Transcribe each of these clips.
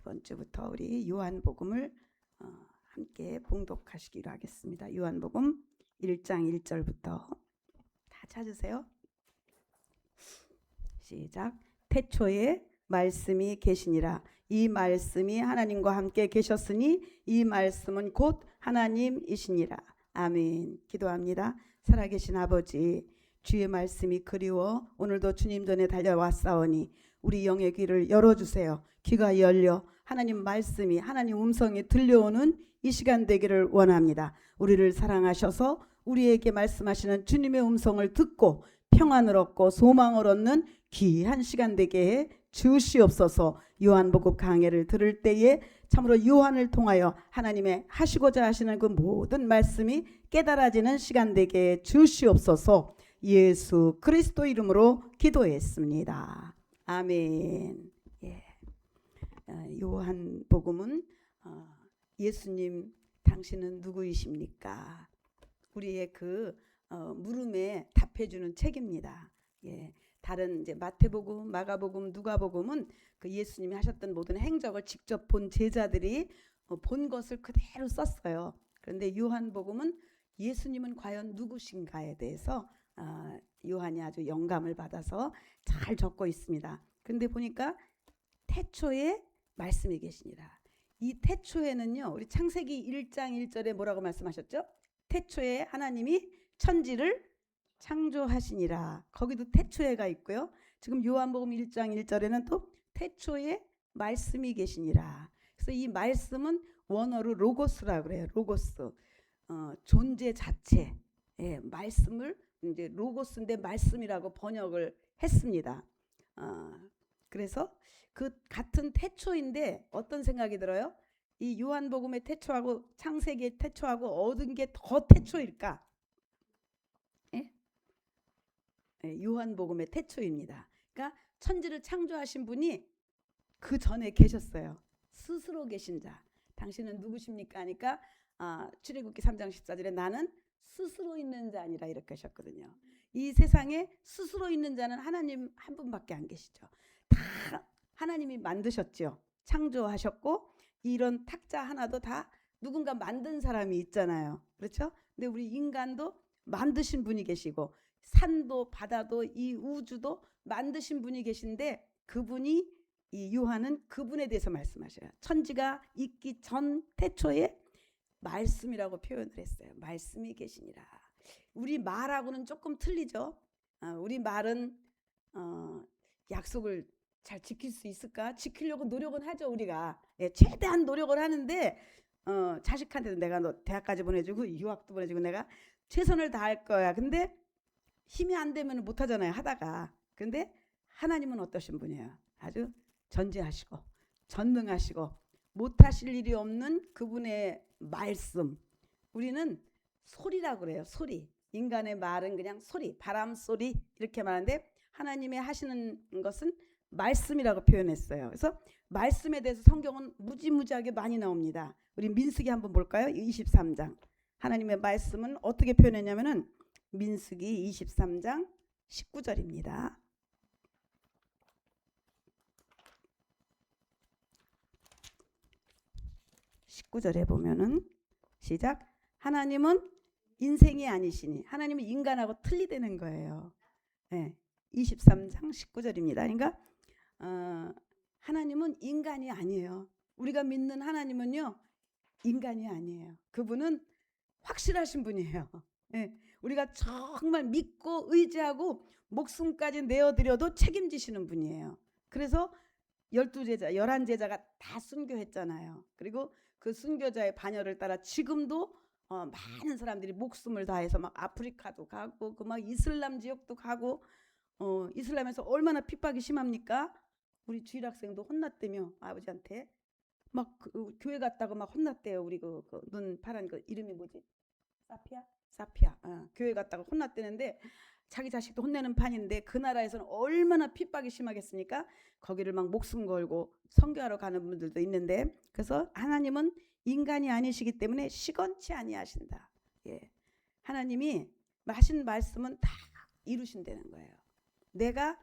이번 주부터 우리 요한복음을 함께 봉독하시기로 하겠습니다. 요한복음 1장 1절부터 다 찾으세요. 시작. 태초에 말씀이 계시니라. 이 말씀이 하나님과 함께 계셨으니 이 말씀은 곧 하나님이시니라. 아멘. 기도합니다. 살아계신 아버지, 주의 말씀이 그리워 오늘도 주님 전에 달려왔사오니 우리 영의 귀를 열어주세요. 귀가 열려 하나님 말씀이, 하나님 음성이 들려오는 이 시간 되기를 원합니다. 우리를 사랑하셔서 우리에게 말씀하시는 주님의 음성을 듣고 평안을 얻고 소망을 얻는 귀한 시간 되게 해 주시옵소서. 요한복음 강해를 들을 때에 참으로 요한을 통하여 하나님의 하시고자 하시는 그 모든 말씀이 깨달아지는 시간 되게 해 주시옵소서. 예수 그리스도 이름으로 기도했습니다. 아멘. 예. 요한복음은 예수님 당신은 누구이십니까? 우리의 그 물음에 답해주는 책입니다. 예. 다른 이제 마태복음, 마가복음, 누가복음은 그 예수님이 하셨던 모든 행적을 직접 본 제자들이 본 것을 그대로 썼어요. 그런데 요한복음은 예수님은 과연 누구신가에 대해서 요한이 아주 영감을 받아서 잘 적고 있습니다. 그런데 보니까 태초에 말씀이 계시니라. 이 태초에는요, 우리 창세기 1장 1절에 뭐라고 말씀하셨죠? 태초에 하나님이 천지를 창조하시니라. 거기도 태초에가 있고요. 지금 요한복음 1장 1절에는 또 태초에 말씀이 계시니라. 그래서 이 말씀은 원어로 로고스라고 그래요. 로고스. 존재 자체. 예, 말씀을 이제 로고스인데 말씀이라고 번역을 했습니다. 그래서 그 같은 태초인데 어떤 생각이 들어요? 이 요한복음의 태초하고 창세기의 태초하고 얻은 게 더 태초일까? 예? 예, 요한복음의 태초입니다. 그러니까 천지를 창조하신 분이 그 전에 계셨어요. 스스로 계신 자. 당신은 누구십니까? 하니까 출애굽기 3장 14절에 나는 스스로 있는 자 아니라 이렇게 하셨거든요. 이 세상에 스스로 있는 자는 하나님 한 분밖에 안 계시죠. 다 하나님이 만드셨죠. 창조하셨고 이런 탁자 하나도 다 누군가 만든 사람이 있잖아요. 그렇죠? 근데 우리 인간도 만드신 분이 계시고 산도 바다도 이 우주도 만드신 분이 계신데 그분이 이 요한은 그분에 대해서 말씀하셔요. 천지가 있기 전 태초에 말씀이라고 표현을 했어요. 말씀이 계시니라. 우리 말하고는 조금 틀리죠. 우리 말은 약속을 잘 지킬 수 있을까? 지키려고 노력은 하죠. 우리가 최대한 노력을 하는데 자식한테도 내가 너 대학까지 보내주고 유학도 보내주고 내가 최선을 다할 거야. 근데 힘이 안 되면 못하잖아요. 하다가. 근데 하나님은 어떠신 분이에요? 아주 전지하시고 전능하시고 못하실 일이 없는 그분의 말씀. 우리는 소리라고 그래요. 소리. 인간의 말은 그냥 소리, 바람 소리 이렇게 말하는데 하나님의 하시는 것은 말씀이라고 표현했어요. 그래서 말씀에 대해서 성경은 무지무지하게 많이 나옵니다. 우리 민수기 한번 볼까요? 23장. 하나님의 말씀은 어떻게 표현했냐면은 민수기 23장 19절입니다. 19절에 보면은 시작. 하나님은 인생이 아니시니 하나님은 인간하고 틀리다는 거예요. 네, 23장 19절입니다. 그러니까 하나님은 인간이 아니에요. 우리가 믿는 하나님은요 인간이 아니에요. 그분은 확실하신 분이에요. 네, 우리가 정말 믿고 의지하고 목숨까지 내어드려도 책임지시는 분이에요. 그래서 12제자, 11제자가 다 순교했잖아요. 그리고 그 순교자의 반열을 따라 지금도 많은 사람들이 목숨을 다해서 막 아프리카도 가고 그 막 이슬람 지역도 가고 이슬람에서 얼마나 핍박이 심합니까? 우리 주일학생도 혼났대며 아버지한테 막 그 교회 갔다가 막 혼났대요. 우리 그 눈 파란 그 이름이 뭐지? 사피아. 교회 갔다가 혼났대는데 자기 자식도 혼내는 판인데 그 나라에서는 얼마나 핍박이 심하겠습니까? 거기를 막 목숨 걸고 선교하러 가는 분들도 있는데 그래서 하나님은 인간이 아니시기 때문에 시건치 아니하신다. 예. 하나님이 하신 말씀은 다 이루신다는 거예요. 내가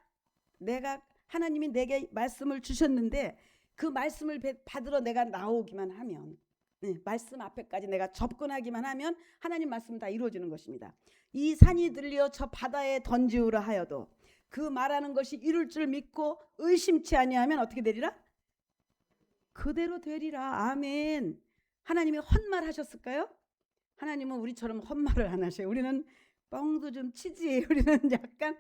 하나님이 내게 말씀을 주셨는데 그 말씀을 받으러 내가 나오기만 하면, 말씀 앞에까지 내가 접근하기만 하면 하나님 말씀 다 이루어지는 것입니다. 이 산이 들려 저 바다에 던지우라 하여도 그 말하는 것이 이룰 줄 믿고 의심치 아니하면 어떻게 되리라? 그대로 되리라. 아멘. 하나님이 헛말하셨을까요? 하나님은 우리처럼 헛말을 안 하셔요. 우리는 뻥도 좀 치지. 우리는 약간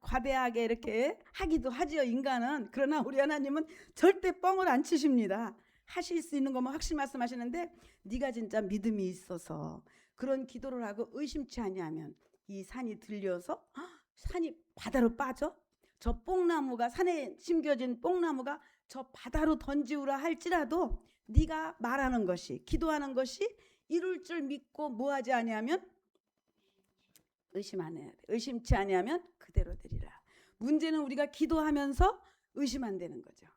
과대하게 이렇게 하기도 하지요, 인간은. 그러나 우리 하나님은 절대 뻥을 안 치십니다. 하실 수 있는 것만 확실히 말씀하시는데, 네가 진짜 믿음이 있어서 그런 기도를 하고 의심치 아니하면 이 산이 들려서 산이 바다로 빠져? 저 뽕나무가, 산에 심겨진 뽕나무가 저 바다로 던지우라 할지라도 네가 말하는 것이, 기도하는 것이 이룰 줄 믿고 뭐하지 아니하면 의심 안 해야 돼. 의심치 아니하면 그대로 되리라. 문제는 우리가 기도하면서 의심 안 되는 거죠.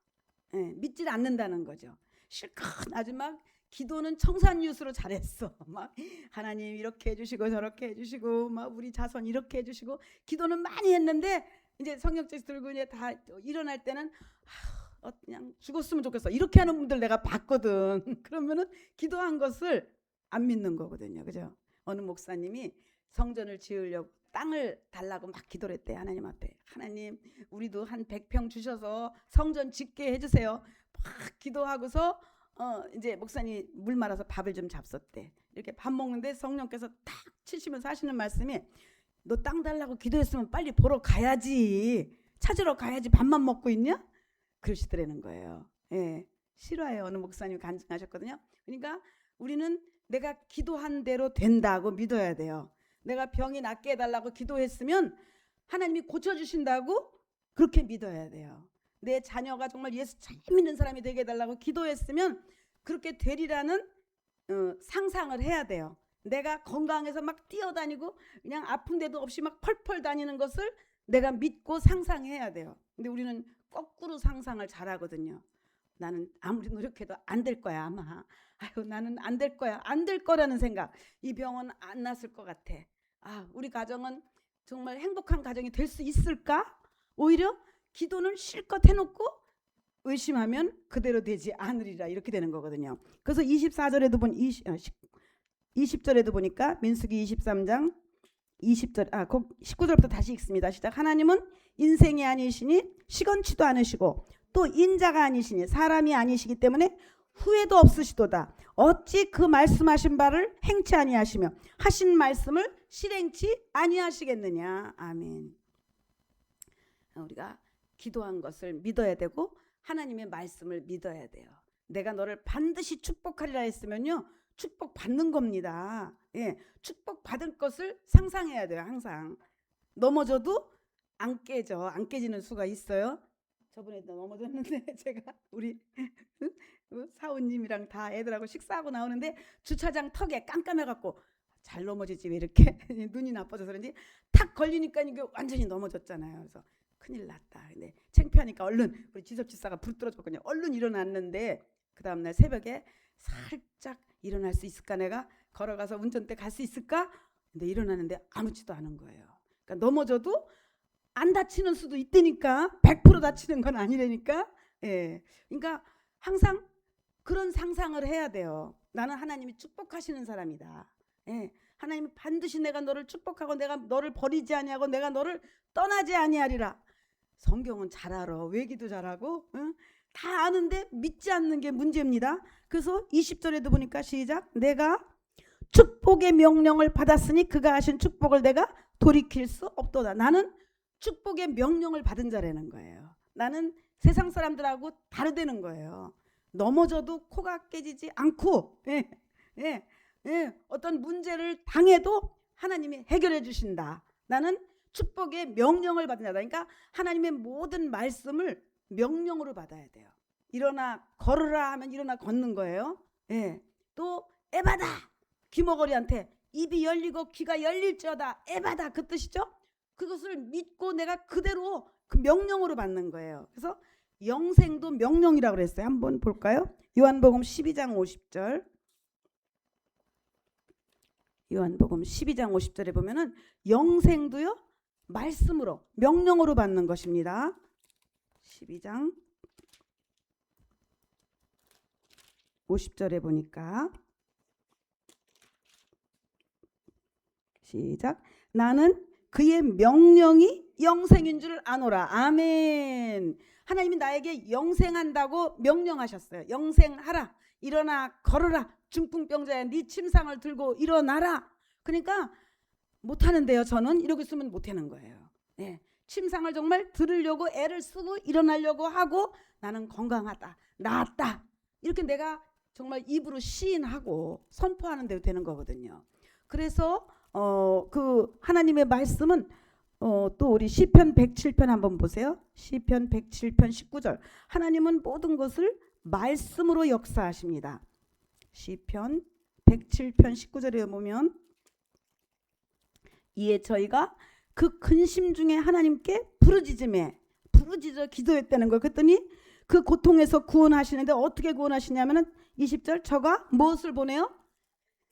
믿질 않는다는 거죠. 실컷 아주 막 기도는 청산유수로 잘했어. 막 하나님 이렇게 해주시고 저렇게 해주시고 막 우리 자손 이렇게 해주시고 기도는 많이 했는데 이제 성경책 들고 이제 다 일어날 때는 그냥 죽었으면 좋겠어. 이렇게 하는 분들 내가 봤거든. 그러면은 기도한 것을 안 믿는 거거든요. 그죠? 어느 목사님이 성전을 지으려고 땅을 달라고 막 기도를 했대. 하나님 앞에. 하나님 우리도 한 100평 주셔서 성전 짓게 해주세요. 막 기도하고서 이제 목사님 물 말아서 밥을 좀 잡섰대. 이렇게 밥 먹는데 성령께서 탁 치시면서 하시는 말씀이 너 땅 달라고 기도했으면 빨리 보러 가야지. 찾으러 가야지. 밥만 먹고 있냐? 그러시더라는 거예요. 예, 싫어요. 어느 목사님이 간증하셨거든요. 그러니까 우리는 내가 기도한 대로 된다고 믿어야 돼요. 내가 병이 낫게 해달라고 기도했으면 하나님이 고쳐주신다고 그렇게 믿어야 돼요. 내 자녀가 정말 예수 잘 믿는 사람이 되게 해달라고 기도했으면 그렇게 되리라는 상상을 해야 돼요. 내가 건강해서 막 뛰어다니고 그냥 아픈 데도 없이 막 펄펄 다니는 것을 내가 믿고 상상해야 돼요. 근데 우리는 거꾸로 상상을 잘하거든요. 나는 아무리 노력해도 안 될 거야 아마. 아유 나는 안 될 거야. 안 될 거라는 생각. 이 병은 안 났을 것 같아. 우리 가정은 정말 행복한 가정이 될 수 있을까? 오히려 기도는 실컷 해놓고 의심하면 그대로 되지 않으리라 이렇게 되는 거거든요. 그래서 24절에도 20절에도 보니까 민수기 23장 20절 19절부터 다시 읽습니다. 시작. 하나님은 인생이 아니시니 시건치도 않으시고 또 인자가 아니시니 사람이 아니시기 때문에 후회도 없으시도다. 어찌 그 말씀하신 바를 행치 아니하시며 하신 말씀을 실행치 아니하시겠느냐. 아멘. 우리가 기도한 것을 믿어야 되고 하나님의 말씀을 믿어야 돼요. 내가 너를 반드시 축복하리라 했으면요 축복 받는 겁니다. 예, 축복 받을 것을 상상해야 돼요. 항상 넘어져도 안 깨져. 안 깨지는 수가 있어요. 저번에도 넘어졌는데 제가 우리 사우님이랑 다 애들하고 식사하고 나오는데 주차장 턱에 깜깜해갖고 잘 넘어지지 왜 이렇게 눈이 나빠져서 그런지 탁 걸리니까 이게 완전히 넘어졌잖아요. 그래서 큰일 났다. 근데 창피하니까 얼른 우리 지섭집사가 불 떨어졌거든요. 얼른 일어났는데 그 다음날 새벽에 살짝 일어날 수 있을까, 내가 걸어가서 운전대 갈 수 있을까? 근데 일어나는데 아무렇지도 않은 거예요. 그러니까 넘어져도 안 다치는 수도 있다니까. 100% 다치는 건 아니라니까. 예. 그러니까 항상 그런 상상을 해야 돼요. 나는 하나님이 축복하시는 사람이다. 예. 하나님은 반드시 내가 너를 축복하고 내가 너를 버리지 아니하고 내가 너를 떠나지 아니하리라. 성경은 잘 알아. 외기도 잘하고 다 아는데 믿지 않는 게 문제입니다. 그래서 20절에도 보니까 시작. 내가 축복의 명령을 받았으니 그가 하신 축복을 내가 돌이킬 수 없도다. 나는 축복의 명령을 받은 자라는 거예요. 나는 세상 사람들하고 다르다는 거예요. 넘어져도 코가 깨지지 않고 어떤 문제를 당해도 하나님이 해결해 주신다. 나는 축복의 명령을 받은 자다. 그러니까 하나님의 모든 말씀을 명령으로 받아야 돼요. 일어나 걸으라 하면 일어나 걷는 거예요. 또 에바다. 귀머거리한테 입이 열리고 귀가 열릴지어다. 에바다 그 뜻이죠. 그것을 믿고 내가 그대로 그 명령으로 받는 거예요. 그래서 영생도 명령이라고 그랬어요. 한번 볼까요? 요한복음 12장 50절. 요한복음 12장 50절에 보면은 영생도요 말씀으로 명령으로 받는 것입니다. 12장 50절에 보니까 시작. 나는 그의 명령이 영생인 줄 아노라. 아멘. 하나님이 나에게 영생한다고 명령하셨어요. 영생하라. 일어나 걸어라. 중풍병자야 네 침상을 들고 일어나라. 그러니까 못하는데요. 저는 이러고 있으면 못하는 거예요. 네. 침상을 정말 들으려고 애를 쓰고 일어나려고 하고 나는 건강하다. 나았다. 이렇게 내가 정말 입으로 시인하고 선포하는 대로 되는 거거든요. 그래서 그 하나님의 말씀은 또 우리 시편 107편 한번 보세요. 시편 107편 19절. 하나님은 모든 것을 말씀으로 역사하십니다. 시편 107편 19절에 보면 이에 저희가 그 근심 중에 하나님께 부르짖어 기도했다는 걸. 그랬더니 그 고통에서 구원하시는데 어떻게 구원하시냐면은 20절 저가 무엇을 보내요?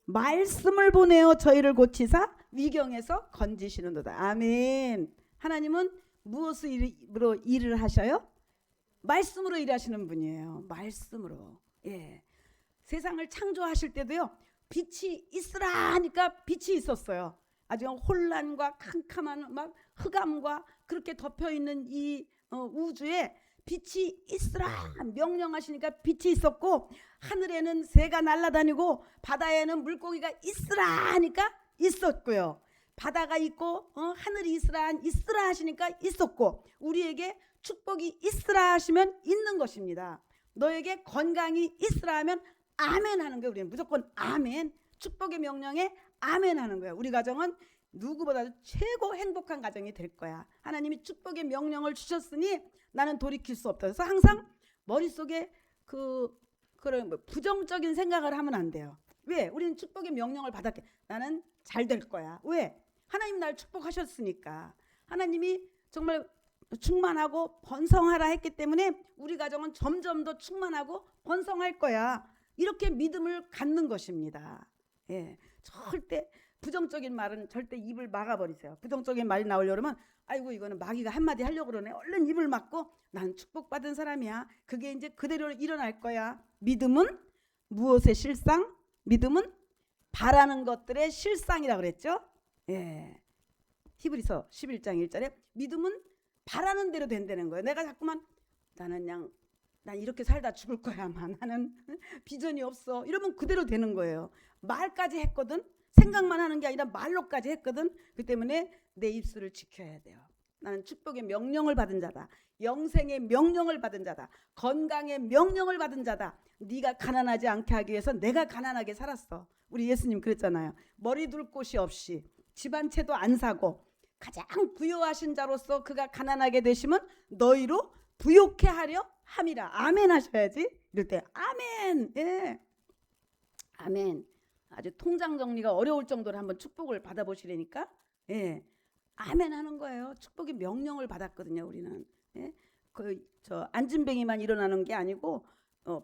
말씀을 보내어 저희를 고치사 위경에서 건지시는도다. 아멘. 하나님은 무엇으로 일을 하셔요? 말씀으로 일하시는 분이에요. 말씀으로. 예. 세상을 창조하실 때도요. 빛이 있으라 하니까 빛이 있었어요. 아주 혼란과 캄캄한 막 흑암과 그렇게 덮여있는 이 우주에 빛이 있으라 명령하시니까 빛이 있었고, 하늘에는 새가 날아다니고 바다에는 물고기가 있으라 하니까 있었고요. 바다가 있고 하늘이 있으라 하시니까 있었고, 우리에게 축복이 있으라 하시면 있는 것입니다. 너에게 건강이 있으라 하면 아멘 하는 거예요. 우리는 무조건 아멘. 축복의 명령에 아멘 하는 거예요. 우리 가정은 누구보다도 최고 행복한 가정이 될 거야. 하나님이 축복의 명령을 주셨으니 나는 돌이킬 수 없다. 그래서 항상 머릿속에 그런 부정적인 생각을 하면 안 돼요. 왜? 우리는 축복의 명령을 받았기. 나는 잘 될 거야. 왜? 하나님 날 축복하셨으니까. 하나님이 정말 충만하고 번성하라 했기 때문에 우리 가정은 점점 더 충만하고 번성할 거야. 이렇게 믿음을 갖는 것입니다. 예, 절대 부정적인 말은 절대 입을 막아버리세요. 부정적인 말이 나오려고 그러면 아이고 이거는 마귀가 한마디 하려고 그러네. 얼른 입을 막고 난 축복받은 사람이야. 그게 이제 그대로 일어날 거야. 믿음은 무엇의 실상? 믿음은 바라는 것들의 실상이라고 그랬죠. 예, 히브리서 11장 1절에 믿음은 바라는 대로 된다는 거예요. 내가 자꾸만 난 이렇게 살다 죽을 거야. 나는 비전이 없어. 이러면 그대로 되는 거예요. 말까지 했거든. 생각만 하는 게 아니라 말로까지 했거든. 그 때문에 내 입술을 지켜야 돼요. 나는 축복의 명령을 받은 자다. 영생의 명령을 받은 자다. 건강의 명령을 받은 자다. 네가 가난하지 않게 하기 위해서 내가 가난하게 살았어. 우리 예수님 그랬잖아요. 머리 둘 곳이 없이 집 한 채도 안 사고 가장 부유하신 자로서 그가 가난하게 되시면 너희로 부욕해 하려 함이라. 아멘 하셔야지. 이럴 때 아멘. 예. 아멘. 아주 통장 정리가 어려울 정도로 한번 축복을 받아보시라니까. 예. 아멘 하는 거예요. 축복의 명령을 받았거든요. 우리는. 예. 저 안진뱅이만 일어나는 게 아니고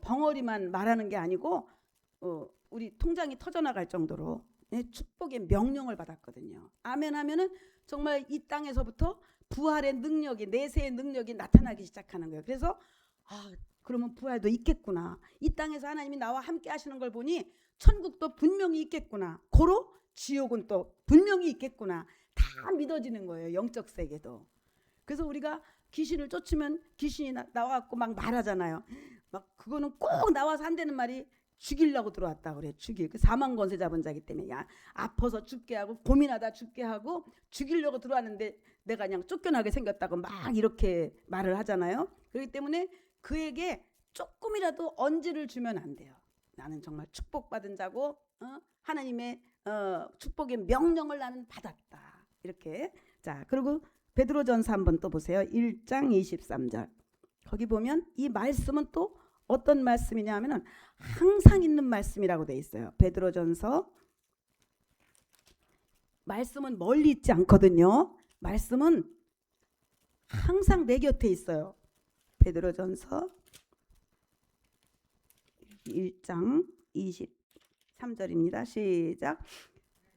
벙어리만 말하는 게 아니고 우리 통장이 터져나갈 정도로 축복의 명령을 받았거든요. 아멘 하면은 정말 이 땅에서부터 부활의 능력이, 내세의 능력이 나타나기 시작하는 거예요. 그래서 그러면 부활도 있겠구나. 이 땅에서 하나님이 나와 함께 하시는 걸 보니 천국도 분명히 있겠구나. 고로 지옥은 또 분명히 있겠구나. 다 믿어지는 거예요. 영적 세계도. 그래서 우리가 귀신을 쫓으면 귀신이 나와갖고 막 말하잖아요. 막 그거는 꼭 나와서 한다는 말이 죽이려고 들어왔다 그래. 그 사망 권세 잡은 자기 때문에 아파서 죽게 하고 고민하다 죽게 하고 죽이려고 들어왔는데 내가 그냥 쫓겨나게 생겼다고 막 이렇게 말을 하잖아요. 그렇기 때문에 그에게 조금이라도 언지를 주면 안 돼요. 나는 정말 축복받은 자고 하나님의 축복의 명령을 나는 받았다. 이렇게. 자, 그리고 베드로전서 한번 또 보세요. 1장 23절. 거기 보면 이 말씀은 또 어떤 말씀이냐 하면은 항상 있는 말씀이라고 돼 있어요. 베드로전서. 말씀은 멀리 있지 않거든요. 말씀은 항상 내 곁에 있어요. 베드로전서 1장 23절입니다. 시작.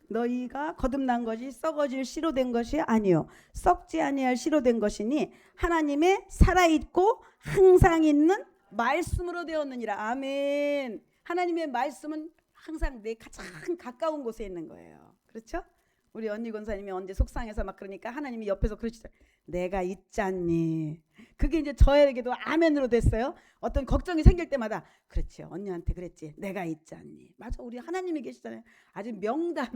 너희가 거듭난 것이 썩어질 씨로 된 것이 아니요 썩지 아니할 씨로 된 것이니 하나님의 살아있고 항상 있는 말씀으로 되었느니라. 아멘. 하나님의 말씀은 항상 내 가장 가까운 곳에 있는 거예요. 그렇죠? 우리 언니 권사님이 언제 속상해서 막 그러니까 하나님이 옆에서 그러시죠. 내가 있잖니. 그게 이제 저에게도 아멘으로 됐어요. 어떤 걱정이 생길 때마다 그렇지, 언니한테 그랬지, 내가 있잖니. 맞아, 우리 하나님이 계시잖아요. 아주 명답.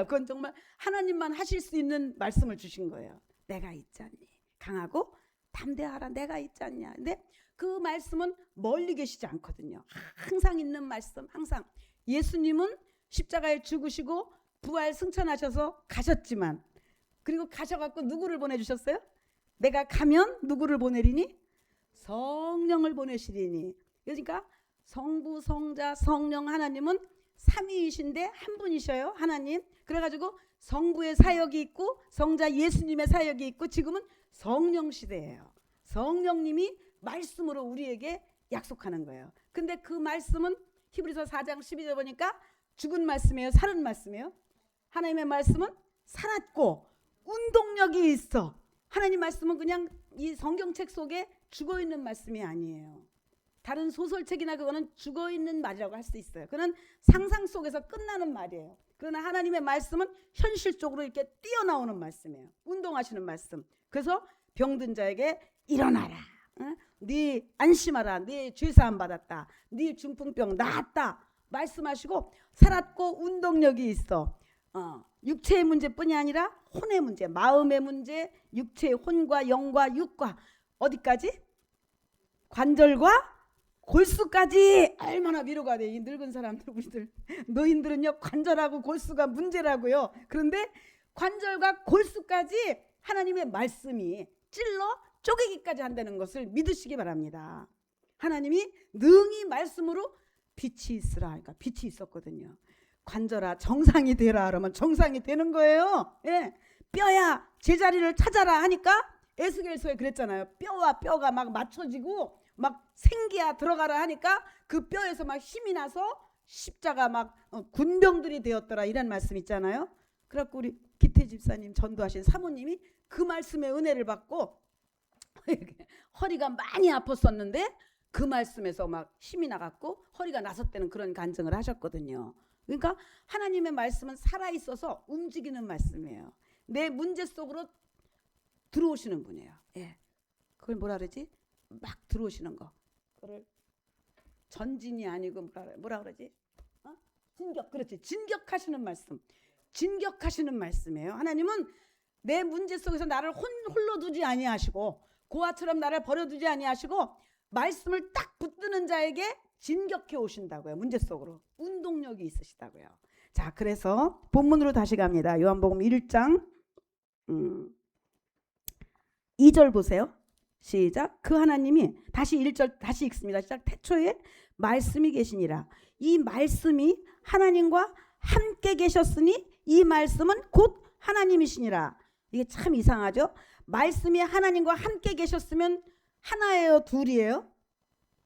그건 정말 하나님만 하실 수 있는 말씀을 주신 거예요. 내가 있잖니. 강하고 담대하라, 내가 있잖냐. 근데 그 말씀은 멀리 계시지 않거든요. 항상 있는 말씀. 항상 예수님은 십자가에 죽으시고 부활 승천하셔서 가셨지만, 그리고 가셔갖고 누구를 보내주셨어요? 내가 가면 누구를 보내리니? 성령을 보내시리니. 그러니까 성부, 성자, 성령 하나님은 삼위이신데 한 분이셔요. 하나님. 그래가지고 성부의 사역이 있고 성자 예수님의 사역이 있고 지금은 성령 시대예요. 성령님이 말씀으로 우리에게 약속하는 거예요. 근데 그 말씀은 히브리서 4장 12절 보니까 죽은 말씀이에요, 살은 말씀이에요? 하나님의 말씀은 살았고 운동력이 있어. 하나님 말씀은 그냥 이 성경책 속에 죽어있는 말씀이 아니에요. 다른 소설책이나 그거는 죽어있는 말이라고 할 수 있어요. 그건 상상 속에서 끝나는 말이에요. 그러나 하나님의 말씀은 현실적으로 이렇게 뛰어나오는 말씀이에요. 운동하시는 말씀. 그래서 병든 자에게 일어나라, 네 안심하라, 네 죄사함 받았다, 네 중풍병 나았다 말씀하시고 살았고 운동력이 있어. 육체의 문제뿐이 아니라 혼의 문제, 마음의 문제, 육체의 혼과 영과 육과 어디까지? 관절과 골수까지. 얼마나 위로가 돼. 이 늙은 사람들, 우리들 노인들은요 관절하고 골수가 문제라고요. 그런데 관절과 골수까지 하나님의 말씀이 찔러 쪼개기까지 한다는 것을 믿으시기 바랍니다. 하나님이 능히 말씀으로 빛이 있으라 하니까 빛이 있었거든요. 관절아 정상이 되라 그러면 정상이 되는 거예요. 예. 뼈야 제자리를 찾아라 하니까 에스겔서에 그랬잖아요. 뼈와 뼈가 막 맞춰지고 막 생기야 들어가라 하니까 그 뼈에서 막 힘이 나서 십자가 막 군병들이 되었더라, 이런 말씀 있잖아요. 그래갖고 우리 기태 집사님 전도하신 사모님이 그 말씀의 은혜를 받고 허리가 많이 아팠었는데 그 말씀에서 막 힘이 나갖고 허리가 나섰다는 그런 간증을 하셨거든요. 그러니까 하나님의 말씀은 살아있어서 움직이는 말씀이에요. 내 문제 속으로 들어오시는 분이에요. 예. 그걸 뭐라 그러지? 막 들어오시는 거. 그걸 전진이 아니고 뭐라 그러지? 진격. 그렇지. 진격하시는 말씀. 진격하시는 말씀이에요. 하나님은 내 문제 속에서 나를 홀로 두지 아니하시고 고아처럼 나를 버려두지 아니하시고 말씀을 딱 붙드는 자에게 진격해 오신다고요. 문제 속으로. 운동력이 있으시다고요. 자, 그래서 본문으로 다시 갑니다. 요한복음 1장 2절 보세요. 시작. 그 하나님이, 다시 1절 다시 읽습니다. 시작. 태초에 말씀이 계시니라. 이 말씀이 하나님과 함께 계셨으니 이 말씀은 곧 하나님이시니라. 이게 참 이상하죠. 말씀이 하나님과 함께 계셨으면 하나예요, 둘이에요?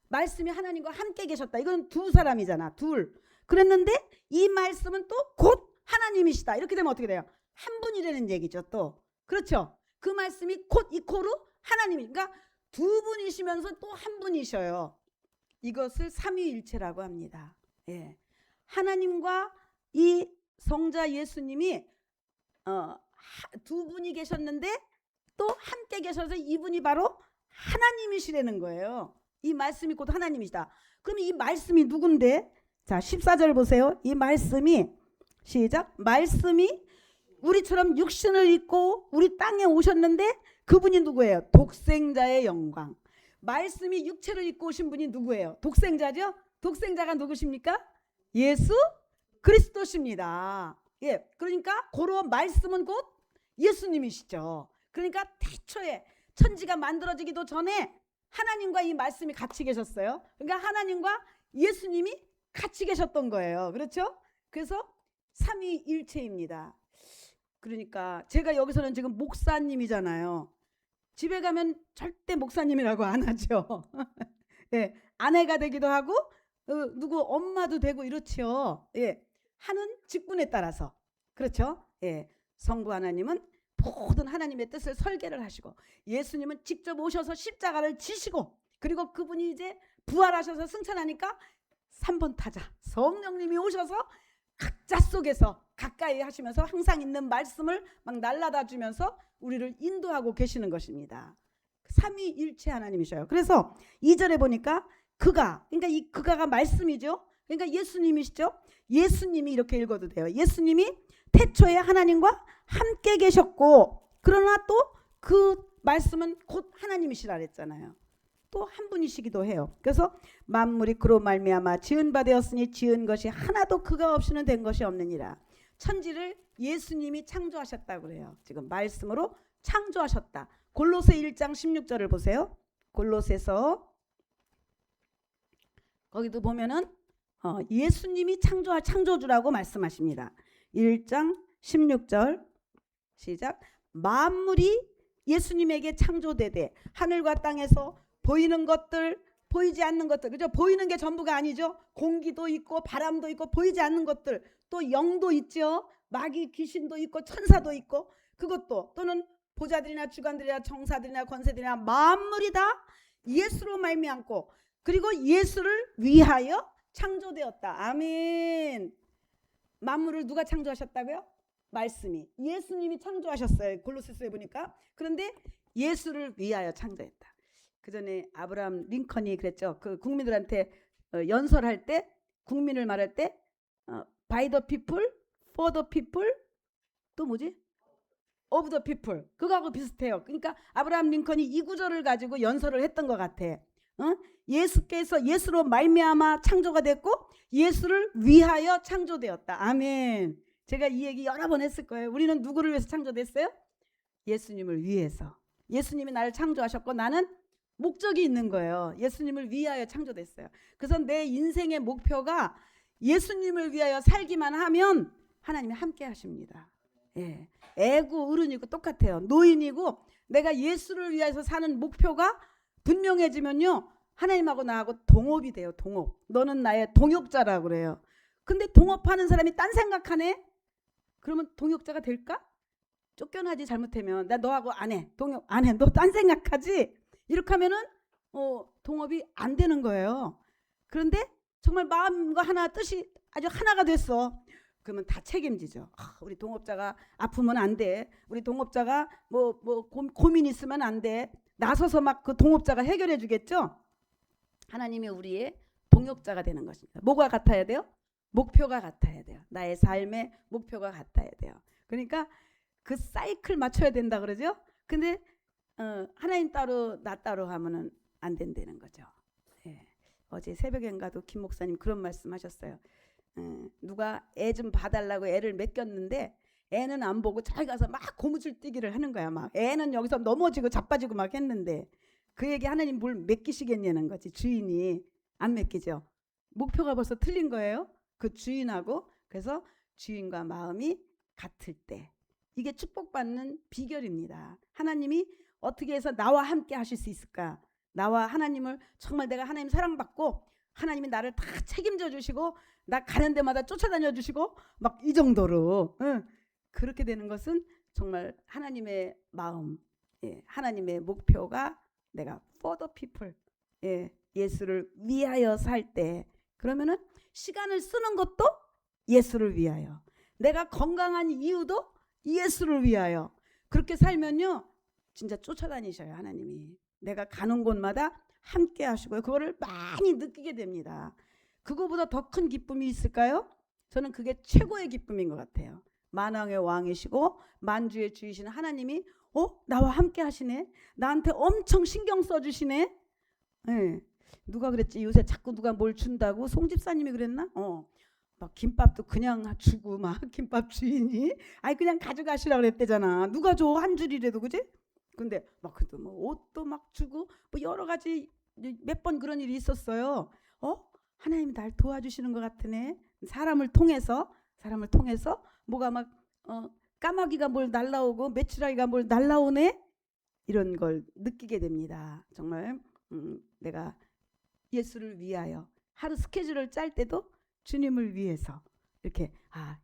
말씀이 하나님과 함께 계셨다. 이건 두 사람이잖아, 둘. 그랬는데 이 말씀은 또 곧 하나님이시다. 이렇게 되면 어떻게 돼요? 한 분이라는 얘기죠, 또. 그렇죠? 그 말씀이 곧 이코로 하나님이, 그러니까 두 분이시면서 또 한 분이셔요. 이것을 삼위일체라고 합니다. 예. 하나님과 이 성자 예수님이 두 분이 계셨는데 또 함께 계셔서 이분이 바로 하나님이시라는 거예요. 이 말씀이 곧 하나님이시다. 그러면 이 말씀이 누군데? 자, 14절 보세요. 이 말씀이, 시작. 말씀이 우리처럼 육신을 입고 우리 땅에 오셨는데 그분이 누구예요? 독생자의 영광. 말씀이 육체를 입고 오신 분이 누구예요? 독생자죠? 독생자가 누구십니까? 예수 그리스도십니다. 예, 그러니까 고로 말씀은 곧 예수님이시죠. 그러니까 태초에 천지가 만들어지기도 전에 하나님과 이 말씀이 같이 계셨어요. 그러니까 하나님과 예수님이 같이 계셨던 거예요. 그렇죠? 그래서 삼위일체입니다. 그러니까 제가 여기서는 지금 목사님이잖아요. 집에 가면 절대 목사님이라고 안 하죠. 예, 아내가 되기도 하고 누구 엄마도 되고 이렇죠. 예, 하는 직분에 따라서. 그렇죠? 예, 성부 하나님은 모든 하나님의 뜻을 설계를 하시고 예수님은 직접 오셔서 십자가를 지시고 그리고 그분이 이제 부활하셔서 승천하니까 3번 타자 성령님이 오셔서 각자 속에서 가까이 하시면서 항상 있는 말씀을 막 날라다 주면서 우리를 인도하고 계시는 것입니다. 삼위일체 하나님이셔요. 그래서 2절에 보니까 그가, 그러니까 이 그가가 말씀이죠. 그러니까 예수님이시죠. 예수님이 이렇게 읽어도 돼요. 예수님이 태초에 하나님과 함께 계셨고, 그러나 또 그 말씀은 곧 하나님이시라 그랬잖아요. 또 한 분이시기도 해요. 그래서 만물이 그로 말미암아 지은 바 되었으니 지은 것이 하나도 그가 없이는 된 것이 없느니라. 천지를 예수님이 창조하셨다고 그래요. 지금 말씀으로 창조하셨다. 골로새 1장 16절을 보세요. 골로새서 거기도 보면은 예수님이 창조주라고 말씀하십니다. 1장 16절 시작. 만물이 예수님에게 창조되되 하늘과 땅에서 보이는 것들 보이지 않는 것들, 그죠? 보이는 게 전부가 아니죠. 공기도 있고 바람도 있고 보이지 않는 것들, 또 영도 있죠. 마귀 귀신도 있고 천사도 있고, 그것도 또는 보좌들이나 주관들이나 정사들이나 권세들이나 만물이 다 예수로 말미암고 그리고 예수를 위하여 창조되었다. 아멘. 만물을 누가 창조하셨다고요? 말씀이, 예수님이 창조하셨어요. 골로새서에 보니까. 그런데 예수를 위하여 창조했다. 그 전에 아브라함 링컨이 그랬죠. 그 국민들한테 연설할 때, 국민을 말할 때 by the people, for the people, 또 뭐지? of the people. 그거하고 비슷해요. 그러니까 아브라함 링컨이 이 구절을 가지고 연설을 했던 것 같아. 예수께서 예수로 말미암아 창조가 됐고 예수를 위하여 창조되었다. 아멘. 제가 이 얘기 여러 번 했을 거예요. 우리는 누구를 위해서 창조됐어요? 예수님을 위해서. 예수님이 나를 창조하셨고 나는 목적이 있는 거예요. 예수님을 위하여 창조됐어요. 그래서 내 인생의 목표가 예수님을 위하여 살기만 하면 하나님이 함께 하십니다. 예. 애고 어른이고 똑같아요. 노인이고 내가 예수를 위해서 사는 목표가 분명해지면요, 하나님하고 나하고 동업이 돼요. 동업. 너는 나의 동역자라고 그래요. 근데 동업하는 사람이 딴 생각하네? 그러면 동역자가 될까? 쫓겨나지. 잘못하면 나 너하고 안 해. 동역 안 해. 너 딴 생각하지? 이렇게 하면은 동업이 안 되는 거예요. 그런데 정말 마음과 하나, 뜻이 아주 하나가 됐어. 그러면 다 책임지죠. 우리 동업자가 아프면 안 돼. 우리 동업자가 고민 있으면 안 돼. 나서서 막 그 동업자가 해결해 주겠죠. 하나님이 우리의 동역자가 되는 것입니다. 뭐가 같아야 돼요? 목표가 같아야 돼요. 나의 삶의 목표가 같아야 돼요. 그러니까 그 사이클 맞춰야 된다 그러죠. 근데 하나님 따로 나 따로 하면은 안 된다는 거죠. 예. 어제 새벽엔가도 김 목사님 그런 말씀하셨어요. 누가 애 좀 봐달라고 애를 맡겼는데 애는 안 보고 저기 가서 막 고무줄 뛰기를 하는 거야. 막 애는 여기서 넘어지고 자빠지고 막 했는데 그 얘기 하나님 뭘 맡기시겠냐는 거지. 주인이 안 맡기죠. 목표가 벌써 틀린 거예요. 그 주인하고. 그래서 주인과 마음이 같을 때 이게 축복받는 비결입니다. 하나님이 어떻게 해서 나와 함께 하실 수 있을까? 나와 하나님을 정말 내가 하나님 사랑받고 하나님이 나를 다 책임져 주시고 나 가는 데마다 쫓아다녀 주시고 막 이 정도로 그렇게 되는 것은 정말 하나님의 마음, 하나님의 목표가 내가 for the people, 예수를 위하여 살 때, 그러면은 시간을 쓰는 것도 예수를 위하여, 내가 건강한 이유도 예수를 위하여, 그렇게 살면요 진짜 쫓아다니셔요. 하나님이 내가 가는 곳마다 함께 하시고요. 그거를 많이 느끼게 됩니다. 그거보다 더 큰 기쁨이 있을까요? 저는 그게 최고의 기쁨인 것 같아요. 만왕의 왕이시고 만주의 주이신 하나님이 나와 함께 하시네. 나한테 엄청 신경 써주시네. 누가 그랬지? 요새 자꾸 누가 뭘 준다고? 송 집사님이 그랬나? 막 김밥도 그냥 주고 막 김밥 주인이 그냥 가져가시라 그랬대잖아. 누가 줘? 한 줄이라도. 그지? 근데 막 그래도 옷도 막 주고 여러 가지 몇 번 그런 일이 있었어요. 하나님이 날 도와주시는 것 같으네. 사람을 통해서 뭐가 막 까마귀가 뭘 날라오고 메추라기가 뭘 날라오네. 이런 걸 느끼게 됩니다. 정말 내가 예수를 위하여 하루 스케줄을 짤 때도 주님을 위해서 이렇게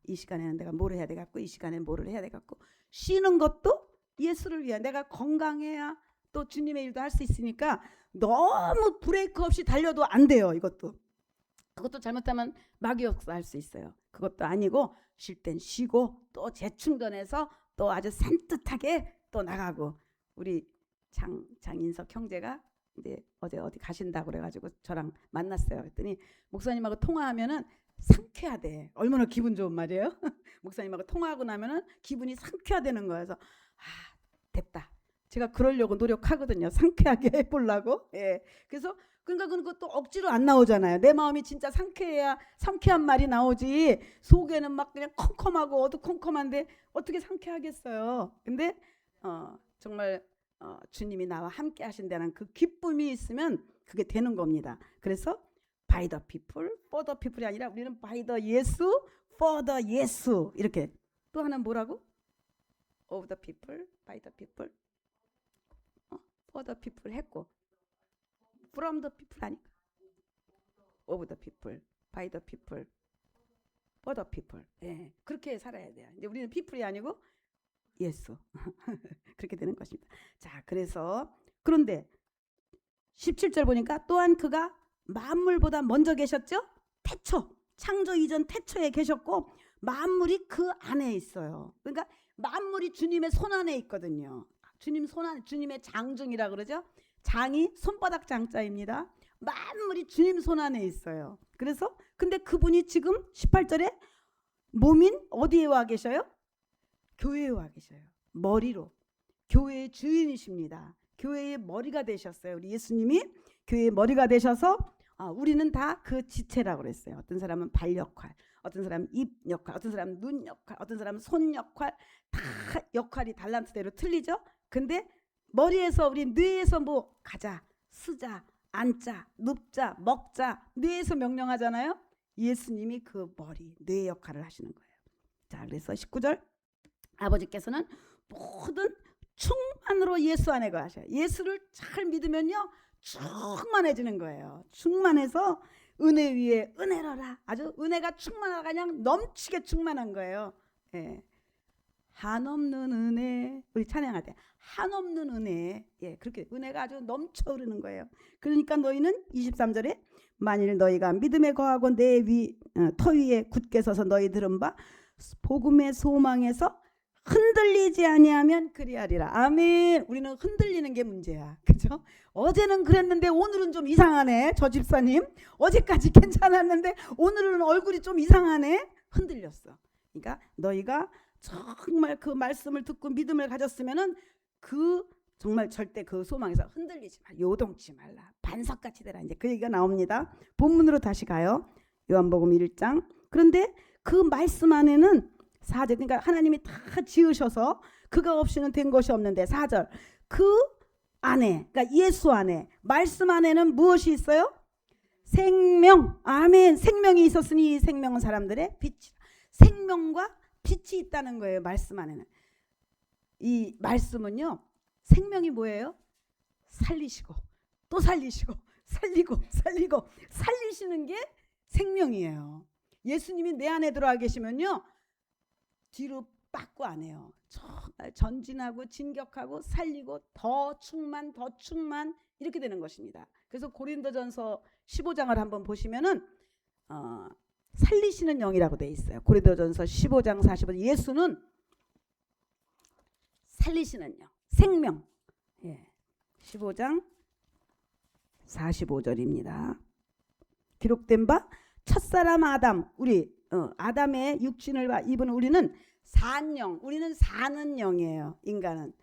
이 시간에는 내가 뭘 해야 되겠고 이 시간에는 뭐를 해야 되겠고, 쉬는 것도 예수를 위하여, 내가 건강해야 또 주님의 일도 할 수 있으니까 너무 브레이크 없이 달려도 안 돼요. 이것도 그것도 잘못하면 마귀 역사할 수 있어요. 그것도 아니고 쉴 땐 쉬고 또 재충전해서 또 아주 산뜻하게 또 나가고. 우리 장인석 형제가 이제 어제 어디 가신다고 그래가지고 저랑 만났어요. 그랬더니 목사님하고 통화하면은 상쾌하대. 얼마나 기분 좋은 말이에요. 목사님하고 통화하고 나면은 기분이 상쾌하다는 거예요. 그래서 됐다. 제가 그러려고 노력하거든요. 상쾌하게 해보려고. 예. 그래서 그러니까 그것도 억지로 안 나오잖아요. 내 마음이 진짜 상쾌해야 상쾌한 말이 나오지. 속에는 막 그냥 컴컴하고 어두컴컴한데 어떻게 상쾌하겠어요. 근데 정말 주님이 나와 함께 하신다는 그 기쁨이 있으면 그게 되는 겁니다. 그래서 by the people, for the people이 아니라 우리는 by the 예수, for the 예수. 이렇게. 또 하나는 뭐라고? of the people, by the people, for the people 했고, from the people 아니까? of the people, by the people, for the people. 예, 그렇게 살아야 돼요. 이제 우리는 people이 아니고 예수. 그렇게 되는 것입니다. 자, 그래서 그런데 17절 보니까 또한 그가 만물보다 먼저 계셨죠? 태초, 창조 이전 태초에 계셨고 만물이 그 안에 있어요. 그러니까 만물이 주님의 손 안에 있거든요. 주님 손 안에, 주님의 장중이라 그러죠. 장이 손바닥 장자입니다. 만물이 주님 손 안에 있어요. 그래서 근데 그분이 지금 18절에 몸인 어디에 와 계셔요? 교회에 와 계셔요. 머리로. 교회의 주인이십니다. 교회의 머리가 되셨어요. 우리 예수님이 교회의 머리가 되셔서 우리는 다 그 지체라고 그랬어요. 어떤 사람은 발 역할, 어떤 사람은 입 역할, 어떤 사람은 눈 역할, 어떤 사람은 손 역할. 다 역할이 달란트대로 틀리죠. 근데 머리에서 우리 뇌에서 뭐 가자, 쓰자, 앉자, 눕자, 먹자, 뇌에서 명령하잖아요. 예수님이 그 머리, 뇌 역할을 하시는 거예요. 자, 그래서 19절 아버지께서는 모든 충만으로 예수 안에 거하셔요. 예수를 잘 믿으면요 충만해지는 거예요. 충만해서 은혜 위에 은혜로라. 아주 은혜가 충만하다. 그냥 넘치게 충만한 거예요. 예. 한없는 은혜. 우리 찬양할 때 한없는 은혜. 예, 그렇게 은혜가 아주 넘쳐 흐르는 거예요. 그러니까 너희는 23절에 만일 너희가 믿음에 거하고 내 터 위에 굳게 서서 너희 들은 바 복음의 소망에서 흔들리지 아니하면 그리하리라. 아멘. 우리는 흔들리는 게 문제야. 그죠? 어제는 그랬는데 오늘은 좀 이상하네. 저 집사님 어제까지 괜찮았는데 오늘은 얼굴이 좀 이상하네. 흔들렸어. 그러니까 너희가 정말 그 말씀을 듣고 믿음을 가졌으면은 그 정말 절대 그 소망에서 흔들리지 마. 요동치 말라. 반석같이 되라. 이제 그 얘기가 나옵니다. 본문으로 다시 가요. 요한복음 1장. 그런데 그 말씀 안에는 4절, 그러니까 하나님이 다 지으셔서 그가 없이는 된 것이 없는데 4절 그 안에, 그러니까 예수 안에, 말씀 안에는 무엇이 있어요? 생명. 아멘. 생명이 있었으니 이 생명은 사람들의 빛이다. 생명과 빛이 있다는 거예요. 말씀 안에는. 이 말씀은요 생명이 뭐예요? 살리시고 또 살리시고 살리고 살리고 살리시는 게 생명이에요. 예수님이 내 안에 들어와 계시면요 뒤로 빠꾸 안 해요. 정말 전진하고 진격하고 살리고 더 충만 더 충만 이렇게 되는 것입니다. 그래서 고린도전서 15장을 한번 보시면은 살리시는 영이라고 돼 있어요. 고린도전서 15장 45절 예수는 살리시는 영, 생명. 예. 15장 45절입니다. 기록된 바 첫사람 아담, 우리 아담의 육신을 입은 우리는 산영, 우리는 사는 영이에요. 인간은.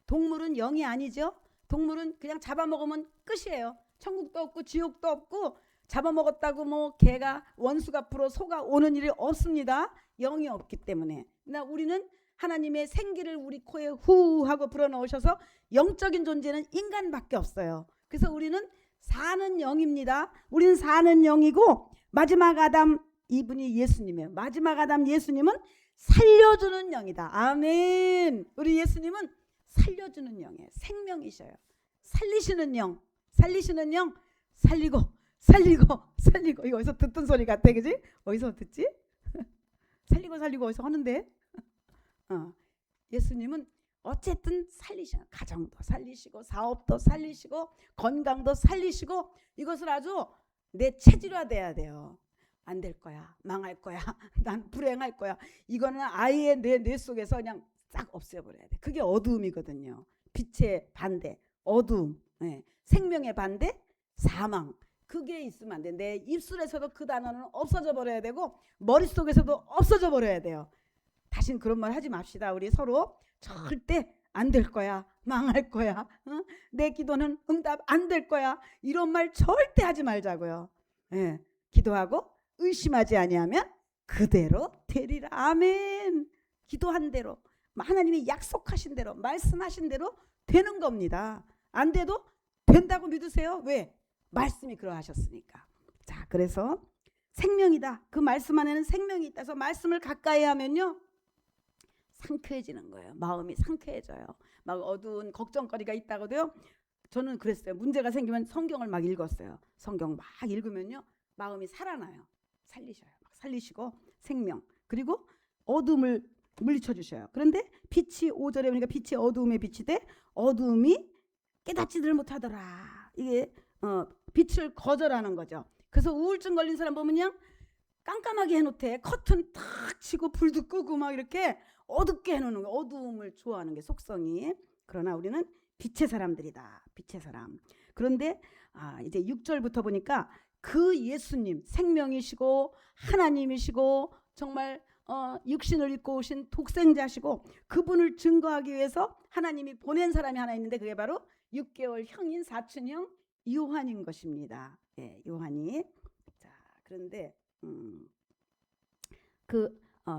동물은 영이 아니죠. 동물은 그냥 잡아먹으면 끝이에요. 천국도 없고 지옥도 없고 잡아먹었다고 뭐 개가 원수 갚으러 소가 오는 일이 없습니다. 영이 없기 때문에. 그러나 우리는 하나님의 생기를 우리 코에 후 하고 불어넣으셔서 영적인 존재는 인간밖에 없어요. 그래서 우리는 사는 영입니다. 우리는 사는 영이고 마지막 아담 이분이 예수님이에요. 마지막 아담 예수님은 살려주는 영이다. 아멘. 우리 예수님은 살려주는 영이에요. 생명이셔요. 살리시는 영, 살리시는 영, 살리고 살리고 살리고. 이거 어디서 듣던 소리 같아, 그지? 어디서 듣지? 살리고 살리고 어디서 하는데? 예수님은 어쨌든 살리셔요. 가정도 살리시고 사업도 살리시고 건강도 살리시고 이것을 아주 내 체질화돼야 돼요. 안 될 거야. 망할 거야. 난 불행할 거야. 이거는 아예 내 뇌 속에서 그냥 싹 없애버려야 돼. 그게 어두움이거든요. 빛의 반대, 어두움. 예. 생명의 반대, 사망. 그게 있으면 안 돼. 내 입술에서도 그 단어는 없어져 버려야 되고 머릿속에서도 없어져 버려야 돼요. 다신 그런 말 하지 맙시다. 우리 서로 절대 안 될 거야. 망할 거야. 어? 내 기도는 응답 안 될 거야. 이런 말 절대 하지 말자고요. 예. 기도하고 의심하지 아니하면 그대로 되리라. 아멘. 기도한 대로 하나님이 약속하신 대로 말씀하신 대로 되는 겁니다. 안 돼도 된다고 믿으세요. 왜? 말씀이 그러하셨으니까. 자, 그래서 생명이다. 그 말씀 안에는 생명이 있다서 말씀을 가까이 하면요 상쾌해지는 거예요. 마음이 상쾌해져요. 막 어두운 걱정거리가 있다고도요. 저는 그랬어요. 문제가 생기면 성경을 막 읽었어요. 성경 막 읽으면요 마음이 살아나요. 살리셔요. 막 살리시고 생명 그리고 어둠을 물리쳐 주셔요. 그런데 빛이 5절에 보니까 빛이 어두움에 빛이 돼 어두움이 깨닫지를 못하더라. 이게 빛을 거절하는 거죠. 그래서 우울증 걸린 사람 보면 그냥 깜깜하게 해놓대. 커튼 탁 치고 불도 끄고 막 이렇게 어둡게 해놓는 거예요. 어두움을 좋아하는 게 속성이. 그러나 우리는 빛의 사람들이다. 빛의 사람. 그런데 이제 6절부터 보니까 그 예수님 생명이시고 하나님이시고 정말 육신을 입고 오신 독생자시고 그분을 증거하기 위해서 하나님이 보낸 사람이 하나 있는데 그게 바로 6개월 형인 사촌형 요한인 것입니다. 예, 요한이. 자, 그런데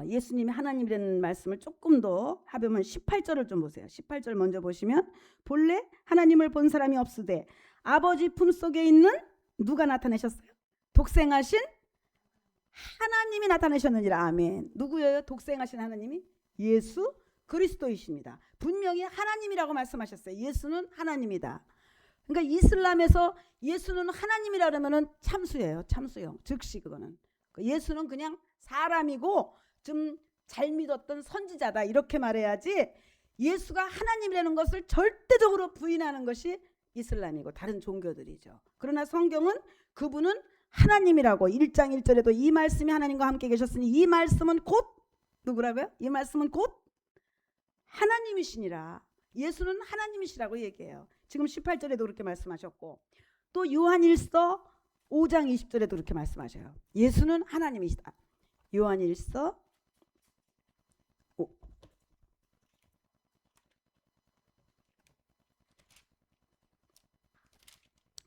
예수님이 하나님이라는 말씀을 조금 더 하면 18절을 좀 보세요. 18절 먼저 보시면 본래 하나님을 본 사람이 없으되 아버지 품속에 있는 누가 나타내셨어요? 독생하신 하나님이 나타내셨느니라. 아멘. 누구예요? 독생하신 하나님이? 예수 그리스도이십니다. 분명히 하나님이라고 말씀하셨어요. 예수는 하나님이다. 그러니까 이슬람에서 예수는 하나님이라 그러면은 참수예요. 참수형. 즉시 그거는. 예수는 그냥 사람이고 좀 잘 믿었던 선지자다 이렇게 말해야지 예수가 하나님이라는 것을 절대적으로 부인하는 것이 이슬람이고 다른 종교들이죠. 그러나 성경은 그분은 하나님이라고 1장 1절에도 이 말씀이 하나님과 함께 계셨으니 이 말씀은 곧 누구라고요? 이 말씀은 곧 하나님이시니라. 예수는 하나님이시라고 얘기해요. 지금 18절에도 그렇게 말씀하셨고 또 요한일서 5장 20절에도 그렇게 말씀하셔요. 예수는 하나님이시다. 요한일서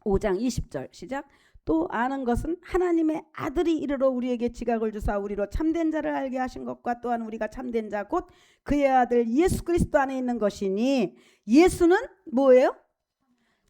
5장 20절 시작. 또 아는 것은 하나님의 아들이 이르러 우리에게 지각을 주사 우리로 참된 자를 알게 하신 것과 또한 우리가 참된 자 곧 그의 아들 예수 그리스도 안에 있는 것이니 예수는 뭐예요?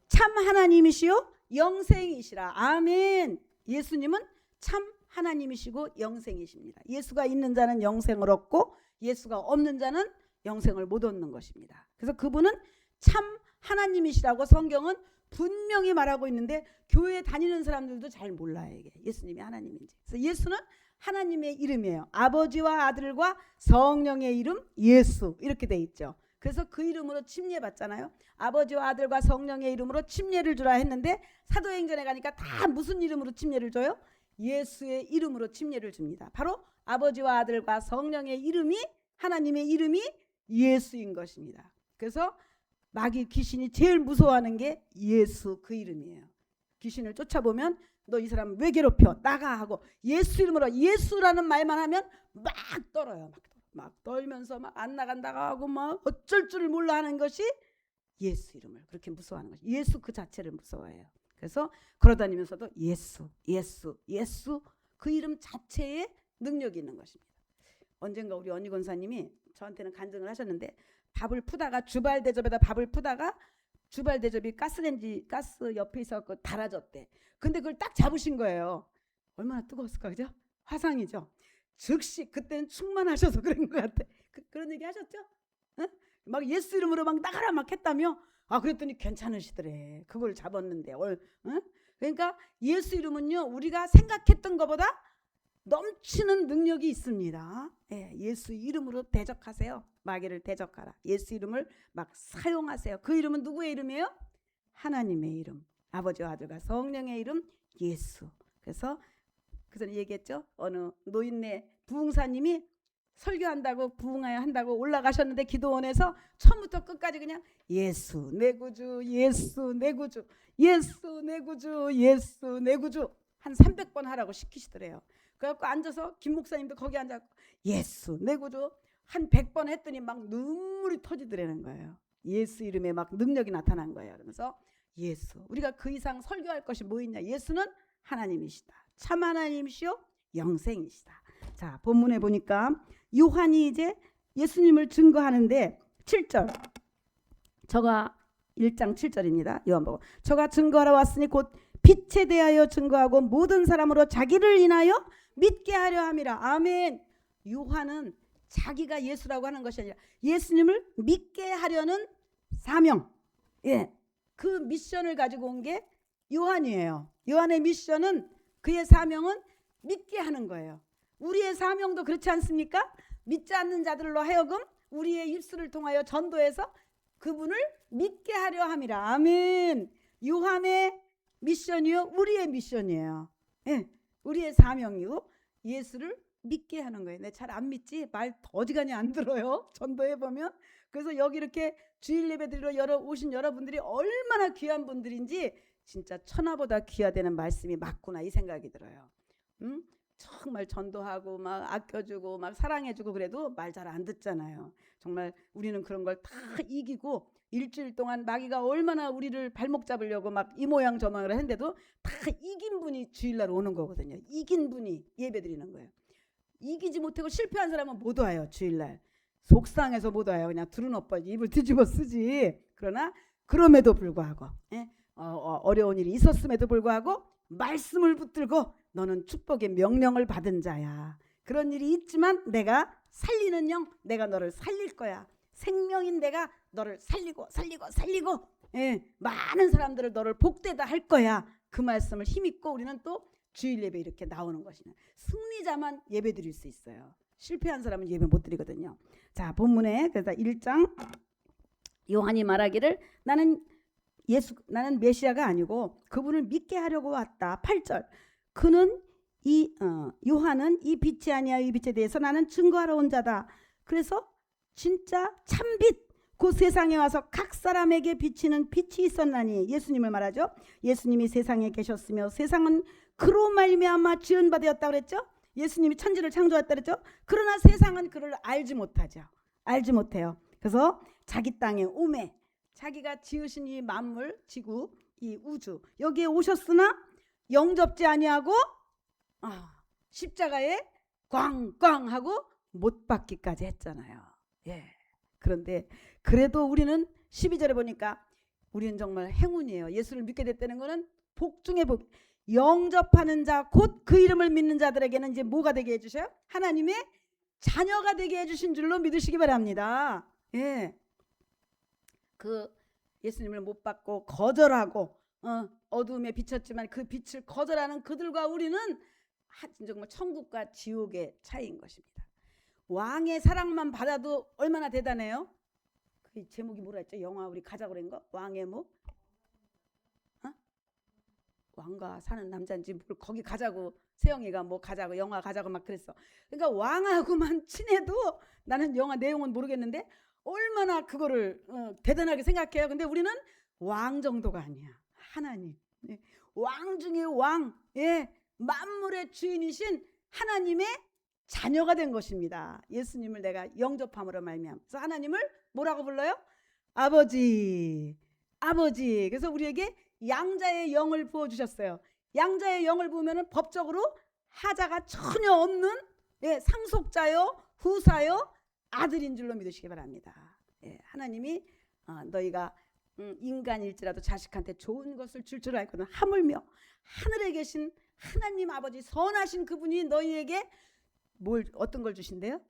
참 하나님이시요 영생이시라. 아멘. 예수님은 참 하나님이시고 영생이십니다. 예수가 있는 자는 영생을 얻고 예수가 없는 자는 영생을 못 얻는 것입니다. 그래서 그분은 참 하나님이시라고 성경은 분명히 말하고 있는데 교회 다니는 사람들도 잘 몰라요. 이게 예수님이 하나님인지. 그래서 예수는 하나님의 이름이에요. 아버지와 아들과 성령의 이름 예수 이렇게 돼 있죠. 그래서 그 이름으로 침례 받잖아요. 아버지와 아들과 성령의 이름으로 침례를 주라 했는데 사도행전에 가니까 다 무슨 이름으로 침례를 줘요? 예수의 이름으로 침례를 줍니다. 바로 아버지와 아들과 성령의 이름이 하나님의 이름이 예수인 것입니다. 그래서 마귀 귀신이 제일 무서워하는 게 예수 그 이름이에요. 귀신을 쫓아보면 너 이 사람 왜 괴롭혀? 나가 하고 예수 이름으로 예수라는 말만 하면 막 떨어요. 막 떨면서 막 안 나간다고 하고 막 어쩔 줄 몰라 하는 것이 예수 이름을 그렇게 무서워하는 것이 예수 그 자체를 무서워해요. 그래서 걸어다니면서도 예수 그 이름 자체에 능력이 있는 것입니다. 언젠가 우리 언니 권사님이 저한테는 간증을 하셨는데 밥을 푸다가 주발 대접에다 밥을 푸다가 주발 대접이 가스 옆에 있어서 달아졌대. 근데 그걸 딱 잡으신 거예요. 얼마나 뜨거웠을까, 그죠? 화상이죠. 즉시 그때는 충만하셔서 그런 것 같아. 그런 얘기 하셨죠? 응? 막 예수 이름으로 막 나가라 막 했다며. 그랬더니 괜찮으시더래. 그걸 잡았는데. 응? 그러니까 예수 이름은요 우리가 생각했던 것보다 넘치는 능력이 있습니다. 예수 이름으로 대적하세요. 마귀를 대적하라. 예수 이름을 막 사용하세요. 그 이름은 누구의 이름이에요? 하나님의 이름. 아버지와 아들과 성령의 이름 예수. 그래서 그 전에 얘기했죠. 어느 노인네 부흥사님이 설교한다고 부흥해야 한다고 올라가셨는데 기도원에서 처음부터 끝까지 그냥 예수 내 구주, 예수 내 구주, 예수 내 구주, 예수 내 구주 한 300번 하라고 시키시더래요. 그래갖고 앉아서 김 목사님도 거기 앉아서 예수 내 구주 한 100번 했더니 막 눈물이 터지더라는 거예요. 예수 이름에 막 능력이 나타난 거예요. 그러면서 예수, 우리가 그 이상 설교할 것이 뭐 있냐. 예수는 하나님이시다. 참 하나님이시요 영생이시다. 자, 본문에 보니까 요한이 이제 예수님을 증거하는데 7절, 저가 1장 7절입니다. 요한복음. 저가 증거하러 왔으니 곧 빛에 대하여 증거하고 모든 사람으로 자기를 인하여 믿게 하려 함이라. 아멘. 요한은 자기가 예수라고 하는 것이 아니라 예수님을 믿게 하려는 사명, 그 미션을 가지고 온 게 요한이에요. 요한의 미션은, 그의 사명은 믿게 하는 거예요. 우리의 사명도 그렇지 않습니까? 믿지 않는 자들로 하여금 우리의 입술을 통하여 전도해서 그분을 믿게 하려 함이라. 아멘. 요한의 미션이요, 우리의 미션이에요. 우리의 사명이고 예수를 믿게 하는 거예요. 내 잘 안 믿지? 말 어지간히 안 들어요. 전도해보면. 그래서 여기 이렇게 주일 예배 드리러 오신 여러분들이 얼마나 귀한 분들인지 진짜 천하보다 귀하다는 말씀이 맞구나 이 생각이 들어요. 정말 전도하고 막 아껴주고 막 사랑해주고 그래도 말 잘 안 듣잖아요. 정말 우리는 그런 걸 다 이기고 일주일 동안 마귀가 얼마나 우리를 발목 잡으려고 막 이 모양 저 모양을 했는데도 다 이긴 분이 주일날 오는 거거든요. 이긴 분이 예배 드리는 거예요. 이기지 못하고 실패한 사람은 못 와요. 주일날 속상해서 못 와요. 그냥 들은 오빠 입을 뒤집어 쓰지. 그러나 그럼에도 불구하고 어려운 일이 있었음에도 불구하고 말씀을 붙들고 너는 축복의 명령을 받은 자야. 그런 일이 있지만 내가 살리는 영, 내가 너를 살릴 거야. 생명인 내가 너를 살리고 많은 사람들을 너를 복되다 할 거야. 그 말씀을 힘입고 우리는 또 주일 예배 이렇게 나오는 것이냐. 승리자만 예배 드릴 수 있어요. 실패한 사람은 예배 못 드리거든요. 자, 본문에 그래서 1장 요한이 말하기를 나는 메시아가 아니고 그분을 믿게 하려고 왔다. 8절. 그는 요한은 이 빛이 아니야. 이 빛에 대해서 나는 증거하러 온 자다. 그래서 진짜 참빛, 그 세상에 와서 각 사람에게 비치는 빛이 있었나니, 예수님을 말하죠. 예수님이 세상에 계셨으며 세상은 그로 말미암아 지은 바 되었다 그랬죠. 예수님이 천지를 창조했다 그랬죠. 그러나 세상은 그를 알지 못하죠. 알지 못해요. 그래서 자기 땅에 오매, 자기가 지으신 이 만물, 지구, 이 우주 여기에 오셨으나 영접지 아니하고 십자가에 꽝꽝 하고 못 박기까지 했잖아요. 그런데 그래도 우리는 12절에 보니까 우리는 정말 행운이에요. 예수를 믿게 됐다는 것은 복 중에 복. 영접하는 자, 곧 그 이름을 믿는 자들에게는 이제 뭐가 되게 해주셔요? 하나님의 자녀가 되게 해주신 줄로 믿으시기 바랍니다. 그 예수님을 못 받고 거절하고 어두움에 비쳤지만 그 빛을 거절하는 그들과 우리는 정말 천국과 지옥의 차이인 것입니다. 왕의 사랑만 받아도 얼마나 대단해요? 그 제목이 뭐라 했죠? 영화 우리 가자고 그런 거? 왕의 뭐? 왕과 사는 남자인지 뭘 거기 가자고, 세영이가 뭐 가자고 영화 가자고 막 그랬어. 그러니까 왕하고만 친해도 나는 영화 내용은 모르겠는데 얼마나 그거를 대단하게 생각해요. 근데 우리는 왕 정도가 아니야. 하나님, 왕 중에 왕, 만물의 주인이신 하나님의 자녀가 된 것입니다. 예수님을 내가 영접함으로 말미암아. 그래서 하나님을 뭐라고 불러요? 아버지, 아버지. 그래서 우리에게 양자의 영을 부어주셨어요. 양자의 영을 부으면 법적으로 하자가 전혀 없는 상속자요, 후사요, 아들인 줄로 믿으시기 바랍니다. 하나님이 너희가 인간일지라도 자식한테 좋은 것을 줄 알거든 하물며 하늘에 계신 하나님 아버지 선하신 그분이 너희에게 어떤 걸 주신대요?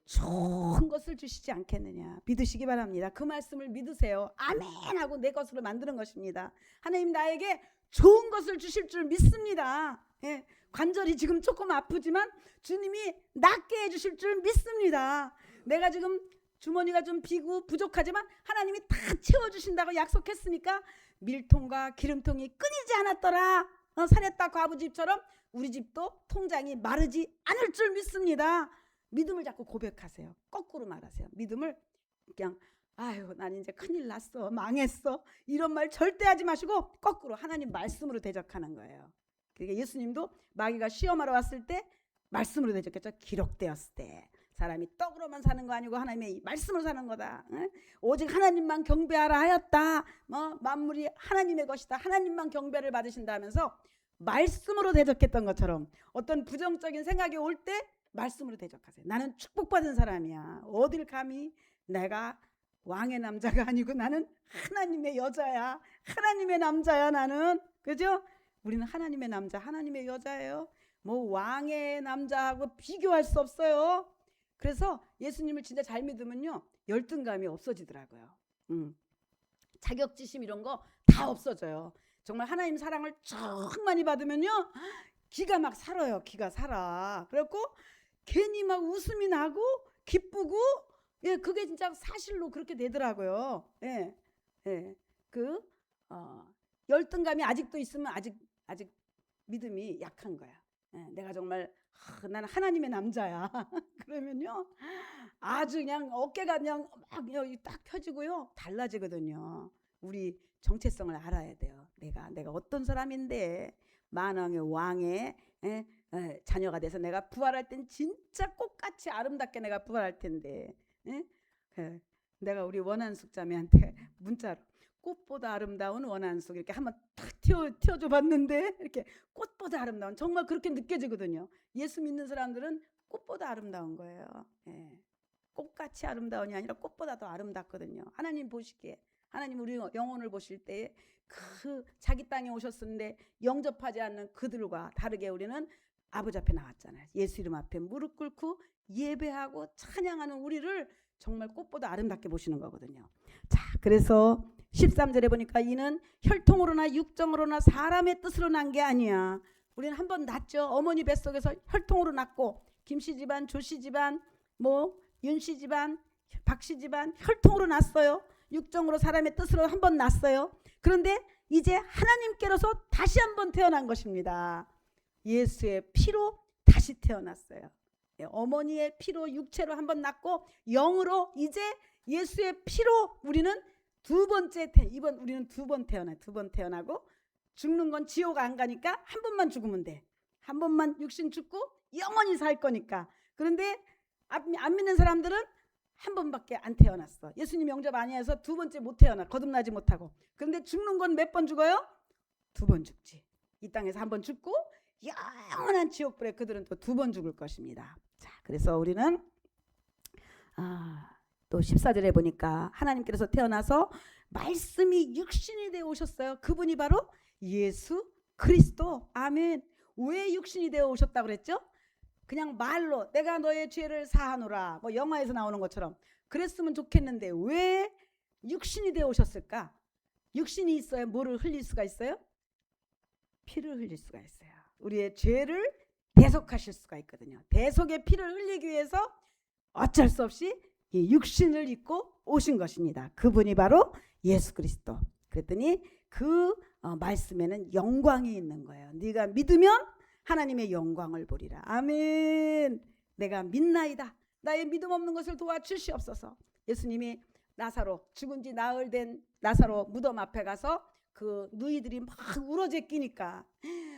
좋은 것을 주시지 않겠느냐. 믿으시기 바랍니다. 그 말씀을 믿으세요. 아멘 하고 내 것으로 만드는 것입니다. 하나님 나에게 좋은 것을 주실 줄 믿습니다. 관절이 지금 조금 아프지만 주님이 낫게 해주실 줄 믿습니다. 내가 지금 주머니가 좀 비고 부족하지만 하나님이 다 채워주신다고 약속했으니까 밀통과 기름통이 끊이지 않았더라. 사렙다 과부 집처럼 우리 집도 통장이 마르지 않을 줄 믿습니다. 믿음을 자꾸 고백하세요. 거꾸로 말하세요. 믿음을 그냥 아유 난 이제 큰일 났어 망했어 이런 말 절대 하지 마시고 거꾸로 하나님 말씀으로 대적하는 거예요. 그러니까 예수님도 마귀가 시험하러 왔을 때 말씀으로 대적했죠. 기록되었을 때 사람이 떡으로만 사는 거 아니고 하나님의 말씀으로 사는 거다. 오직 하나님만 경배하라 하였다. 만물이 하나님의 것이다. 하나님만 경배를 받으신다 하면서 말씀으로 대적했던 것처럼 어떤 부정적인 생각이 올 때 말씀으로 대적하세요. 나는 축복받은 사람이야. 어딜 감히 내가 왕의 남자가 아니고 나는 하나님의 여자야. 하나님의 남자야 나는. 그죠? 우리는 하나님의 남자 하나님의 여자예요. 뭐 왕의 남자하고 비교할 수 없어요. 그래서 예수님을 진짜 잘 믿으면요 열등감이 없어지더라고요. 자격지심 이런 거 다 없어져요. 정말 하나님 사랑을 쭉 많이 받으면요 기가 막 살아요. 기가 살아. 그래갖고 괜히 막 웃음이 나고 기쁘고 예 그게 진짜 사실로 그렇게 되더라고요. 예, 예. 열등감이 아직도 있으면 아직 믿음이 약한 거야. 예, 내가 정말 나는 하나님의 남자야. 그러면요 아주 그냥 어깨가 그냥 막 딱 펴지고요 달라지거든요. 우리 정체성을 알아야 돼요. 내가 어떤 사람인데 만왕의 왕의 자녀가 돼서 내가 부활할 땐 진짜 꽃같이 아름답게 내가 부활할 텐데 내가 우리 원한숙 자매한테 문자로 꽃보다 아름다운 원한숙 이렇게 한번 탁 튀어줘 봤는데 이렇게 꽃보다 아름다운 정말 그렇게 느껴지거든요. 예수 믿는 사람들은 꽃보다 아름다운 거예요. 꽃같이 아름다운이 아니라 꽃보다 더 아름답거든요. 하나님 보시기에 하나님 우리 영혼을 보실 때에 그 자기 땅에 오셨는데 영접하지 않는 그들과 다르게 우리는 아버지 앞에 나왔잖아요. 예수 이름 앞에 무릎 꿇고 예배하고 찬양하는 우리를 정말 꽃보다 아름답게 보시는 거거든요. 자, 그래서 13절에 보니까 이는 혈통으로나 육정으로나 사람의 뜻으로 난 게 아니야. 우리는 한번 낳죠. 어머니 뱃속에서 혈통으로 낳고 김씨 집안, 조씨 집안, 윤씨 집안, 박씨 집안 혈통으로 낳았어요. 육정으로 사람의 뜻으로 한번 낳았어요. 그런데 이제 하나님께로서 다시 한번 태어난 것입니다. 예수의 피로 다시 태어났어요. 어머니의 피로 육체로 한번 낳고 영으로 이제 예수의 피로 우리는 우리는 두 번 태어나요. 두 번 태어나고 죽는 건 지옥 안 가니까 한 번만 죽으면 돼. 한 번만 육신 죽고 영원히 살 거니까. 그런데 안 믿는 사람들은 한 번밖에 안 태어났어. 예수님 영접 안 해서 두 번째 못 태어나. 거듭나지 못하고. 그런데 죽는 건 몇 번 죽어요? 두 번 죽지. 이 땅에서 한 번 죽고 영원한 지옥불에 그들은 또 두 번 죽을 것입니다. 자, 그래서 우리는 또 14절에 보니까 하나님께서 태어나서 말씀이 육신이 되어 오셨어요. 그분이 바로 예수 그리스도. 아멘. 왜 육신이 되어 오셨다고 그랬죠? 그냥 말로 내가 너의 죄를 사하노라 영화에서 나오는 것처럼 그랬으면 좋겠는데 왜 육신이 되어 오셨을까? 육신이 있어야 뭐를 흘릴 수가 있어요? 피를 흘릴 수가 있어요. 우리의 죄를 대속하실 수가 있거든요. 대속의 피를 흘리기 위해서 어쩔 수 없이 이 육신을 입고 오신 것입니다. 그분이 바로 예수 그리스도. 그랬더니 그 말씀에는 영광이 있는 거예요. 네가 믿으면 하나님의 영광을 보리라. 아멘. 내가 믿나이다. 나의 믿음 없는 것을 도와주시옵소서. 예수님이 나사로 죽은 지 나흘 된 나사로 무덤 앞에 가서 그 누이들이 막 울어제끼니까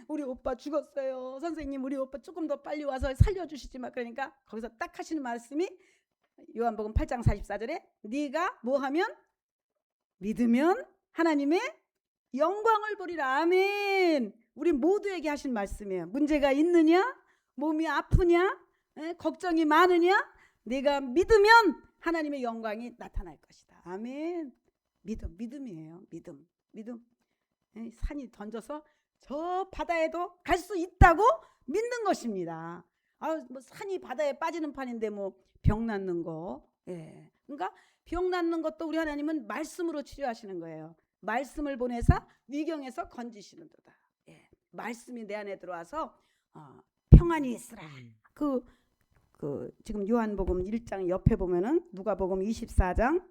우리 오빠 죽었어요. 선생님 우리 오빠 조금 더 빨리 와서 살려주시지 마. 그러니까 거기서 딱 하시는 말씀이 요한복음 8장 44절에 네가 뭐하면 믿으면 하나님의 영광을 보리라. 아멘. 우리 모두에게 하신 말씀이에요. 문제가 있느냐? 몸이 아프냐? 걱정이 많으냐? 네가 믿으면 하나님의 영광이 나타날 것이다. 아멘. 믿음이에요. 믿음. 산이 던져서 저 바다에도 갈 수 있다고 믿는 것입니다. 산이 바다에 빠지는 판인데 병 낫는 거. 그러니까 병 낫는 것도 우리 하나님은 말씀으로 치료하시는 거예요. 말씀을 보내서 위경에서 건지시는도다. 말씀이 내 안에 들어와서 평안이 있으라. 지금 요한복음 1장 옆에 보면은 누가복음 24장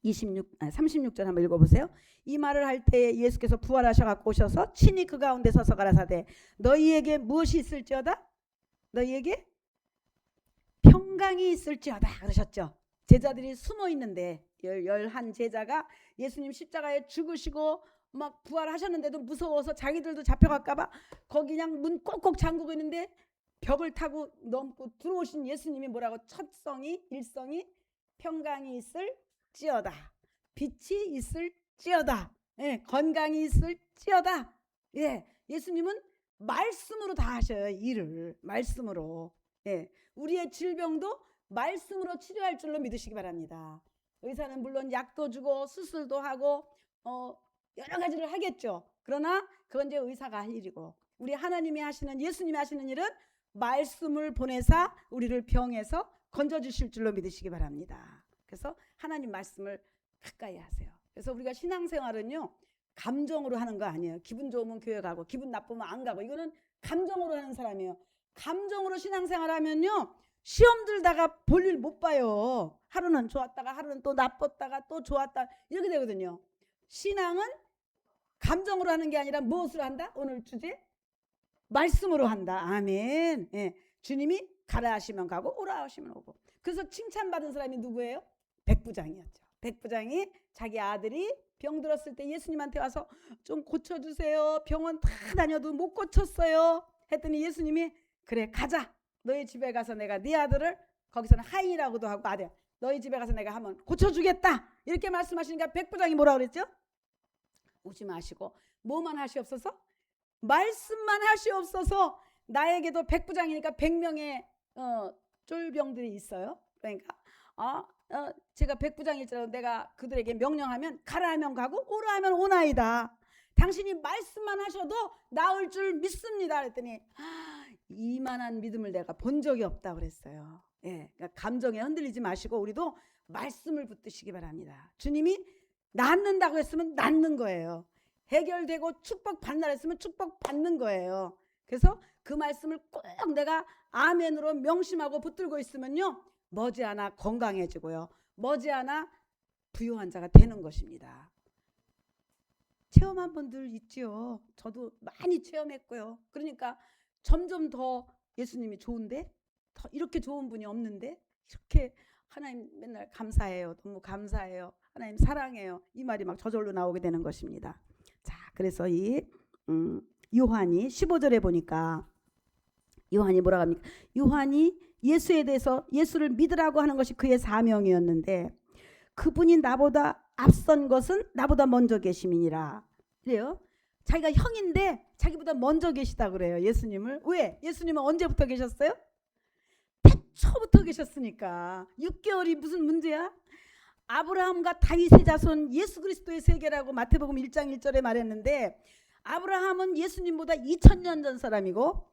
36절 한번 읽어보세요. 이 말을 할 때에 예수께서 부활하셔갖고 오셔서 친히 그 가운데 서서 가라사대 너희에게 무엇이 있을지어다? 너희에게 평강이 있을지어다 그러셨죠. 제자들이 숨어 있는데 11 제자가 예수님 십자가에 죽으시고 막 부활하셨는데도 무서워서 자기들도 잡혀갈까봐 거기 그냥 문 꼭꼭 잠그고 있는데 벽을 타고 넘고 들어오신 예수님이 뭐라고 첫성이 일성이 평강이 있을지어다 빛이 있을지어다 예, 건강이 있을지어다 예, 예수님은 말씀으로 다 하셔요. 일을 말씀으로 예, 우리의 질병도 말씀으로 치료할 줄로 믿으시기 바랍니다. 의사는 물론 약도 주고 수술도 하고 여러 가지를 하겠죠. 그러나 그건 이제 의사가 할 일이고 우리 하나님이 하시는 예수님이 하시는 일은 말씀을 보내사 우리를 병에서 건져주실 줄로 믿으시기 바랍니다. 그래서 하나님 말씀을 가까이 하세요. 그래서 우리가 신앙생활은요 감정으로 하는 거 아니에요. 기분 좋으면 교회 가고 기분 나쁘면 안 가고 이거는 감정으로 하는 사람이에요. 감정으로 신앙생활 하면요 시험 들다가 볼일 못 봐요. 하루는 좋았다가 하루는 또 나빴다가 또 좋았다 이렇게 되거든요. 신앙은 감정으로 하는 게 아니라 무엇으로 한다? 오늘 주제 말씀으로 한다. 아멘. 예. 주님이 가라 하시면 가고 오라 하시면 오고. 그래서 칭찬받은 사람이 누구예요? 백부장이었죠. 백부장이 자기 아들이 병들었을 때 예수님한테 와서 좀 고쳐주세요. 병원 다 다녀도 못 고쳤어요. 했더니 예수님이 그래 가자. 너희 집에 가서 내가 네 아들을 거기서는 하인이라고도 하고 아들 너희 집에 가서 내가 한번 고쳐주겠다. 이렇게 말씀하시니까 백부장이 뭐라 그랬죠? 오지 마시고 뭐만 하시옵소서? 말씀만 하시옵소서. 나에게도 백부장이니까 100명의 쫄병들이 있어요. 그러니까 제가 백부장일지라도 내가 그들에게 명령하면 가라 하면 가고 오라 하면 오나이다. 당신이 말씀만 하셔도 나을 줄 믿습니다. 그랬더니 이만한 믿음을 내가 본 적이 없다 그랬어요. 예, 그러니까 감정에 흔들리지 마시고 우리도 말씀을 붙드시기 바랍니다. 주님이 낫는다고 했으면 낫는 거예요. 해결되고 축복 받는다 했으면 축복 받는 거예요. 그래서 그 말씀을 꼭 내가 아멘으로 명심하고 붙들고 있으면요 머지않아 건강해지고요 머지않아 부유한 자가 되는 것입니다. 체험한 분들 있지요. 저도 많이 체험했고요. 그러니까 점점 더 예수님이 좋은데 더 이렇게 좋은 분이 없는데 이렇게 하나님 맨날 감사해요. 너무 감사해요. 하나님 사랑해요. 이 말이 막 저절로 나오게 되는 것입니다. 자, 그래서 이 요한이 15절에 보니까 요한이 뭐라고 합니까? 요한이 예수에 대해서 예수를 믿으라고 하는 것이 그의 사명이었는데 그분이 나보다 앞선 것은 나보다 먼저 계심이니라. 그래요? 자기가 형인데 자기보다 먼저 계시다 그래요. 예수님을. 왜? 예수님은 언제부터 계셨어요? 태초부터 계셨으니까. 6개월이 무슨 문제야? 아브라함과 다윗의 자손 예수 그리스도의 세계라고 마태복음 1장 1절에 말했는데 아브라함은 예수님보다 2000년 전 사람이고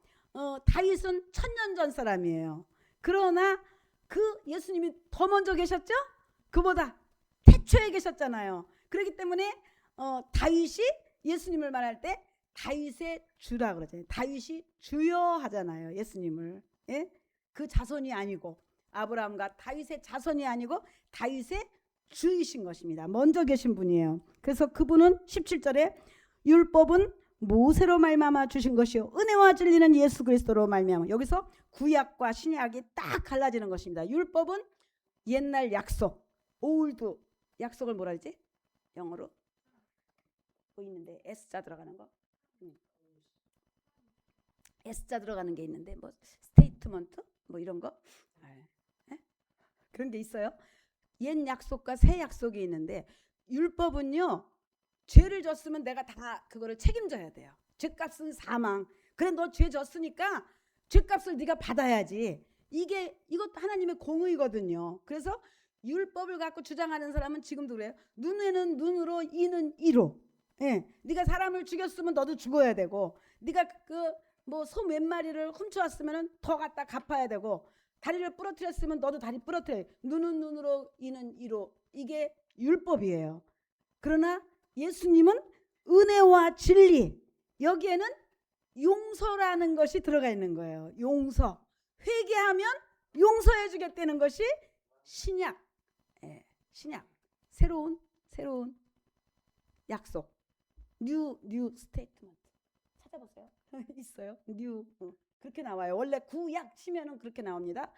다윗은 1000년 전 사람이에요. 그러나 그 예수님이 더 먼저 계셨죠? 그보다 태초에 계셨잖아요. 그렇기 때문에 다윗이 예수님을 말할 때 다윗의 주라 그러잖아요. 다윗이 주여 하잖아요. 예수님을. 예? 그 자손이 아니고 아브라함과 다윗의 자손이 아니고 다윗의 주이신 것입니다. 먼저 계신 분이에요. 그래서 그분은 17절에 율법은 모세로 말미암아 주신 것이요 은혜와 진리는 예수 그리스도로 말미암아. 여기서 구약과 신약이 딱 갈라지는 것입니다. 율법은 옛날 약속, 올드 약속을 뭐라 그러지? 영어로 뭐 있는데 S자 들어가는 거, S자 들어가는 게 있는데 뭐 스테이트먼트 뭐 이런 거 그런 게 있어요. 옛 약속과 새 약속이 있는데 율법은요 죄를 졌으면 내가 다 그거를 책임져야 돼요. 죄값은 사망. 그래 너 죄 졌으니까 죄값을 네가 받아야지. 이것도 하나님의 공의거든요. 그래서 율법을 갖고 주장하는 사람은 지금도 그래요. 눈에는 눈으로 이는 이로. 예, 네가 사람을 죽였으면 너도 죽어야 되고, 네가 그 뭐 소 몇 마리를 훔쳐왔으면 더 갖다 갚아야 되고, 다리를 부러뜨렸으면 너도 다리 부러뜨려. 눈은 눈으로 이는 이로. 이게 율법이에요. 그러나 예수님은 은혜와 진리, 여기에는 용서라는 것이 들어가 있는 거예요. 용서. 회개하면 용서해 주겠다는 것이 신약. 예, 신약. 새로운 약속. 뉴 스테이트먼트. 찾아보세요. 있어요. 뉴. 그렇게 나와요. 원래 구약 치면은 그렇게 나옵니다.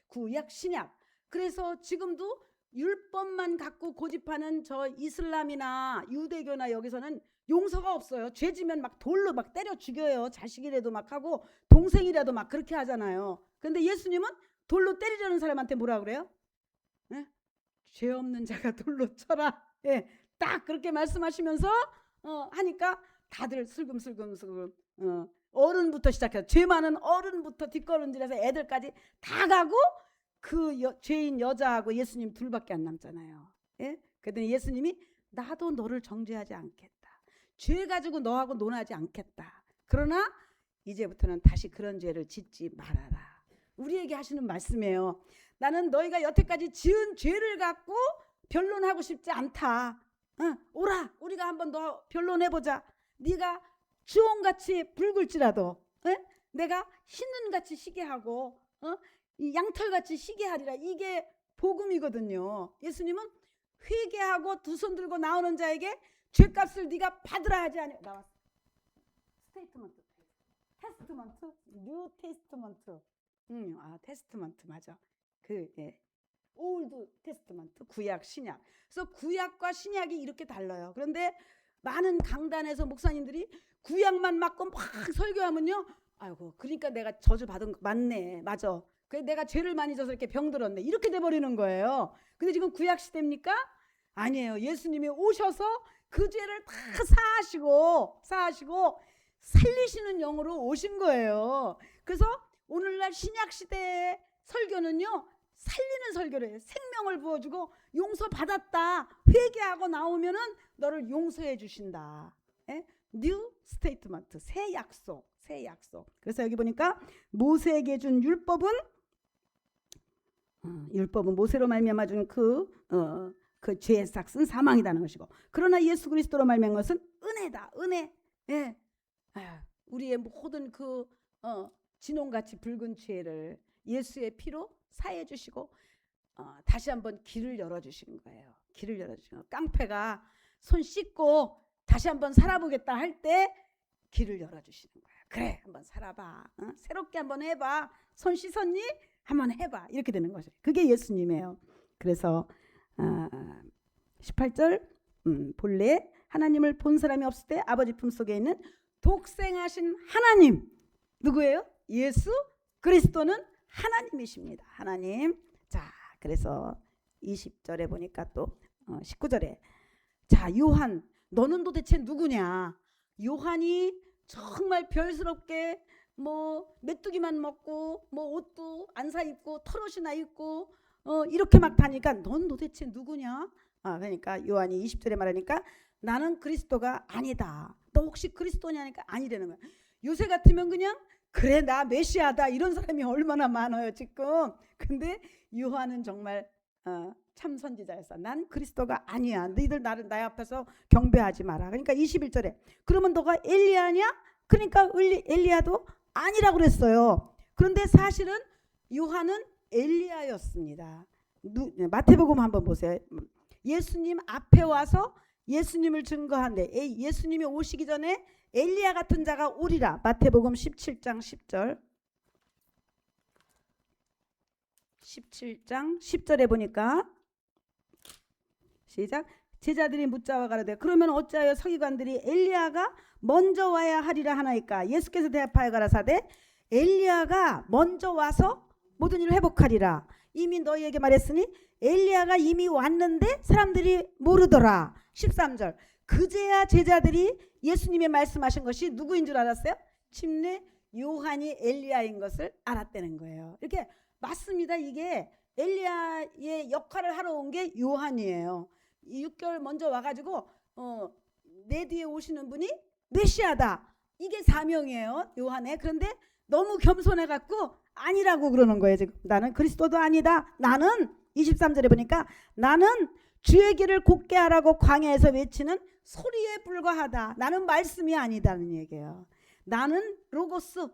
구약 신약. 그래서 지금도 율법만 갖고 고집하는 저 이슬람이나 유대교나 여기서는 용서가 없어요. 죄 지면 막 돌로 막 때려 죽여요. 자식이라도 막 하고 동생이라도 막 그렇게 하잖아요. 근데 예수님은 돌로 때리려는 사람한테 뭐라 그래요? 예? 죄 없는 자가 돌로 쳐라. 예, 딱 그렇게 말씀하시면서 하니까 다들 슬금슬금 어른부터 시작해서 죄 많은 어른부터 뒷걸음질해서 애들까지 다 가고 그 죄인 여자하고 예수님 둘밖에 안 남잖아요. 예? 그랬더니 예수님이 나도 너를 정죄하지 않겠다. 죄 가지고 너하고 논하지 않겠다. 그러나 이제부터는 다시 그런 죄를 짓지 말아라. 우리에게 하시는 말씀이에요. 나는 너희가 여태까지 지은 죄를 갖고 변론하고 싶지 않다. 오라, 우리가 한번 더 변론해보자. 네가 주홍같이 붉을지라도 내가 흰눈같이 시게 하고 이 양털같이 시게 하리라. 이게 복음이거든요. 예수님은 회개하고 두 손 들고 나오는 자에게 죄값을 네가 받으라 하지 않냐. 나왔어. 스테이트먼트. 테스트먼트. 뉴 테스트먼트. 테스트먼트 맞아. 올드 테스트먼트. 구약 신약. 그래서 구약과 신약이 이렇게 달라요. 그런데 많은 강단에서 목사님들이 구약만 맞고 막 설교하면요. 아이고 그러니까 내가 저주 받은 거 맞네. 맞아. 그래서 내가 죄를 많이 져서 이렇게 병들었네. 이렇게 돼버리는 거예요. 근데 지금 구약 시대입니까? 아니에요. 예수님이 오셔서 그 죄를 다 사하시고 살리시는 영으로 오신 거예요. 그래서 오늘날 신약 시대의 설교는요. 살리는 설교를 해요. 생명을 부어주고 용서받았다. 회개하고 나오면은 너를 용서해 주신다. 뉴 스테이트먼트. 새 약속. 그래서 여기 보니까 모세에게 준 율법은 모세로 말미암아 준 그 죄의 삭은 사망이라는 것이고, 그러나 예수 그리스도로 말미암은 것은 은혜다. 은혜. 예. 우리의 모든 진홍같이 붉은 죄를 예수의 피로 사해 주시고 다시 한번 길을 열어 주신 거예요. 길을 열어 주신 거예요. 깡패가 손 씻고 다시 한번 살아보겠다 할 때 길을 열어 주시는 거예요. 그래, 한번 살아봐. 새롭게 한번 해봐. 손 씻었니? 한번 해봐. 이렇게 되는 거죠. 그게 예수님이에요. 그래서 18절 본래 하나님을 본 사람이 없을 때 아버지 품속에 있는 독생하신 하나님. 누구예요? 예수 그리스도는 하나님이십니다. 하나님. 자, 그래서 20절에 보니까 또 19절에 자, 요한 너는 도대체 누구냐? 요한이 정말 별스럽게 메뚜기만 먹고 옷도 안 사 입고 털옷이나 입고 이렇게 막 다니까 넌 도대체 누구냐? 그러니까 요한이 20절에 말하니까 나는 그리스도가 아니다. 너 혹시 그리스도냐니까 아니라는 거야. 요새 같으면 그냥 그래 나 메시아다 이런 사람이 얼마나 많아요 지금. 근데 요한은 정말 참 선지자였어. 난 그리스도가 아니야. 너희들 나를 나의 앞에서 경배하지 마라. 그러니까 21절에 그러면 너가 엘리야냐? 그러니까 엘리야도 아니라고 그랬어요. 그런데 사실은 요한은 엘리야였습니다. 마태복음 한번 보세요. 예수님 앞에 와서 예수님을 증거한데 예수님이 오시기 전에 엘리야 같은 자가 오리라. 마태복음 17장 10절. 17장 10절에 보니까 시작. 제자들이 묻자와 가라되 그러면 어찌하여 서기관들이 엘리야가 먼저 와야 하리라 하나이까? 예수께서 대답하여 가라사대 엘리야가 먼저 와서 모든 일을 회복하리라. 이미 너희에게 말했으니 엘리야가 이미 왔는데 사람들이 모르더라. 13절. 그제야 제자들이 예수님의 말씀하신 것이 누구인 줄 알았어요? 침례 요한이 엘리야인 것을 알았다는 거예요. 이렇게 맞습니다. 이게 엘리야의 역할을 하러 온 게 요한이에요. 6개월 먼저 와가지고 내 뒤에 오시는 분이 메시아다. 이게 사명이에요. 요한의. 그런데 너무 겸손해갖고 아니라고 그러는 거예요. 지금 나는 그리스도도 아니다. 나는 23절에 보니까 나는 주의 길을 곧게 하라고 광야에서 외치는 소리에 불과하다. 나는 말씀이 아니다는 얘기예요. 나는 로고스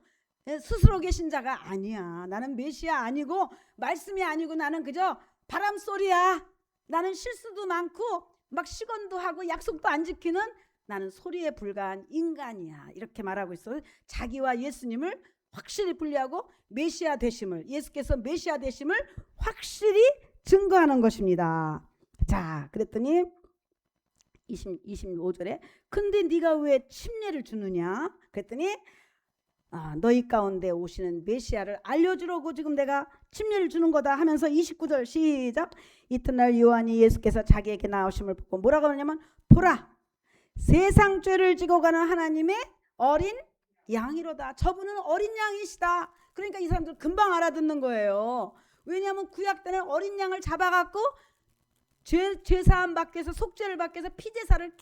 스스로 계신 자가 아니야. 나는 메시아 아니고 말씀이 아니고 나는 그저 바람 소리야. 나는 실수도 많고 막 시건도 하고 약속도 안 지키는 나는 소리에 불과한 인간이야. 이렇게 말하고 있어요. 자기와 예수님을 확실히 분리하고 메시아 되심을, 예수께서 메시아 되심을 확실히 증거하는 것입니다. 자, 그랬더니 25절에 근데 네가 왜 침례를 주느냐? 그랬더니 너희 가운데 오시는 메시아를 알려주려고 지금 내가 침례를 주는 거다 하면서 29절 시작. 이튿날 요한이 예수께서 자기에게 나오심을 보고 뭐라고 하냐면 보라 세상 죄를 지고 가는 하나님의 어린 양이로다. 저분은 어린 양이시다. 그러니까 이 사람들 금방 알아듣는 거예요. 왜냐하면 구약 때는 어린 양을 잡아갖고 죄사함 받기 위해서, 속죄를 받기 위해서 피제사를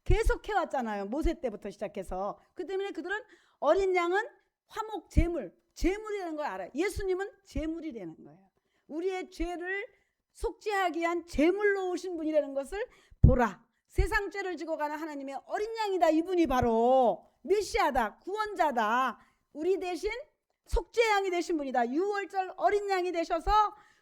계속 해왔잖아요. 모세 때부터 시작해서. 그 때문에 그들은 어린 양은 화목 제물이라는 걸 알아요. 예수님은 제물이라는 거예요. 우리의 죄를 속죄하기 위한 제물로 오신 분이라는 것을 보라. 세상 죄를 지고 가는 하나님의 어린 양이다. 이분이 바로 메시아다. 구원자다. 우리 대신 속죄 양이 되신 분이다. 유월절 어린 양이 되셔서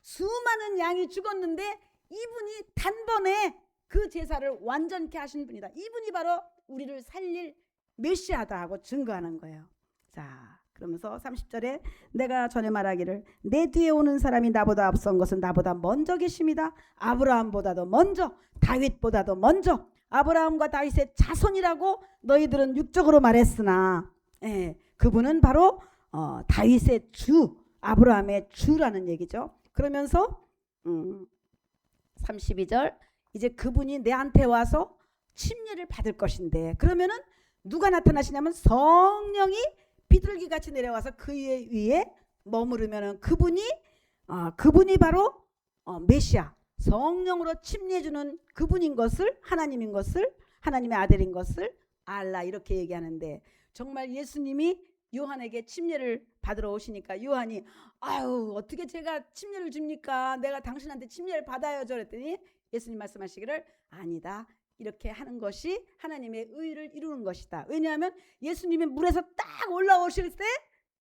수많은 양이 죽었는데 이분이 단번에 그 제사를 완전케 하신 분이다. 이분이 바로 우리를 살릴 메시아다 하고 증거하는 거예요. 자, 그러면서 30절에 내가 전에 말하기를 내 뒤에 오는 사람이 나보다 앞선 것은 나보다 먼저 계십니다. 아브라함보다도 먼저, 다윗보다도 먼저, 아브라함과 다윗의 자손이라고 너희들은 육적으로 말했으나 그분은 바로 다윗의 주, 아브라함의 주라는 얘기죠. 그러면서 32절 이제 그분이 내한테 와서 침례를 받을 것인데 그러면은 누가 나타나시냐면 성령이 비둘기같이 내려와서 그 위에 머무르면은 그분이 바로 메시아, 성령으로 침례주는 그분인 것을, 하나님인 것을, 하나님의 아들인 것을 알라 이렇게 얘기하는데 정말 예수님이 요한에게 침례를 받으러 오시니까 요한이 아유 어떻게 제가 침례를 줍니까? 내가 당신한테 침례를 받아야죠. 그랬더니 예수님 말씀하시기를 아니다. 이렇게 하는 것이 하나님의 의를 이루는 것이다. 왜냐하면 예수님이 물에서 딱 올라오실 때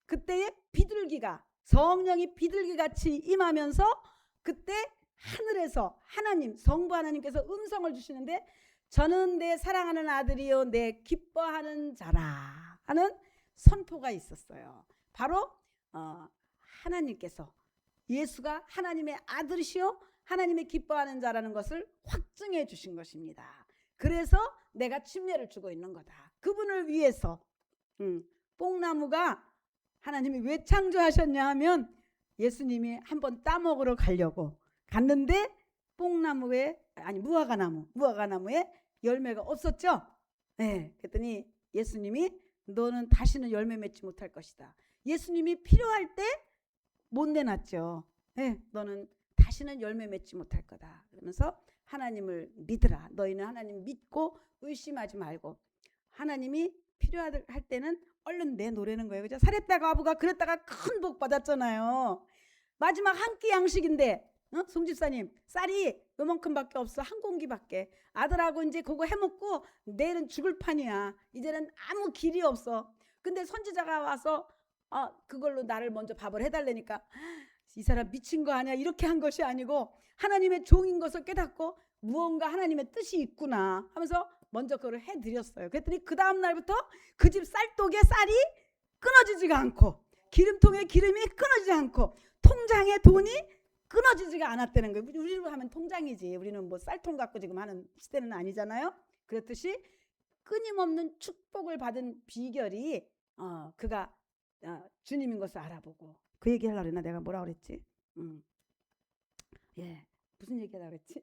그때에 비둘기가 성령이 비둘기같이 임하면서 그때 하늘에서 하나님 성부 하나님께서 음성을 주시는데 저는 내 사랑하는 아들이요 내 기뻐하는 자라 하는 선포가 있었어요. 바로 하나님께서 예수가 하나님의 아들이시요 하나님의 기뻐하는 자라는 것을 확증해 주신 것입니다. 그래서 내가 침례를 주고 있는 거다. 그분을 위해서 뽕나무가 하나님이 왜 창조하셨냐 하면 예수님이 한번 따먹으러 가려고 갔는데 무화과나무에 열매가 없었죠. 네, 그랬더니 예수님이 너는 다시는 열매 맺지 못할 것이다. 예수님이 필요할 때 못 내놨죠. 네, 너는 다시는 열매 맺지 못할 거다. 그러면서 하나님을 믿으라. 너희는 하나님 믿고 의심하지 말고 하나님이 필요할 때는 얼른 내놓으라는 거예요. 그죠? 사렙다 과부가 그랬다가 큰 복 받았잖아요. 마지막 한 끼 양식인데 송집사님 쌀이 요만큼밖에 없어. 한 공기밖에. 아들하고 이제 그거 해먹고 내일은 죽을 판이야. 이제는 아무 길이 없어. 근데 선지자가 와서 그걸로 나를 먼저 밥을 해달라니까 이 사람 미친 거 아니야. 이렇게 한 것이 아니고 하나님의 종인 것을 깨닫고 무언가 하나님의 뜻이 있구나 하면서 먼저 그걸 해드렸어요. 그랬더니 그 다음 날부터 그 집 쌀독에 쌀이 끊어지지가 않고 기름통에 기름이 끊어지지 않고 통장에 돈이 끊어지지가 않았다는 거예요. 우리로 하면 통장이지. 우리는 뭐 쌀통 갖고 지금 하는 시대는 아니잖아요. 그렇듯이 끊임없는 축복을 받은 비결이 그가 주님인 것을 알아보고 그 얘기 하려고 했나? 내가 뭐라 그랬지? 예, 무슨 얘기 하려고 그랬지?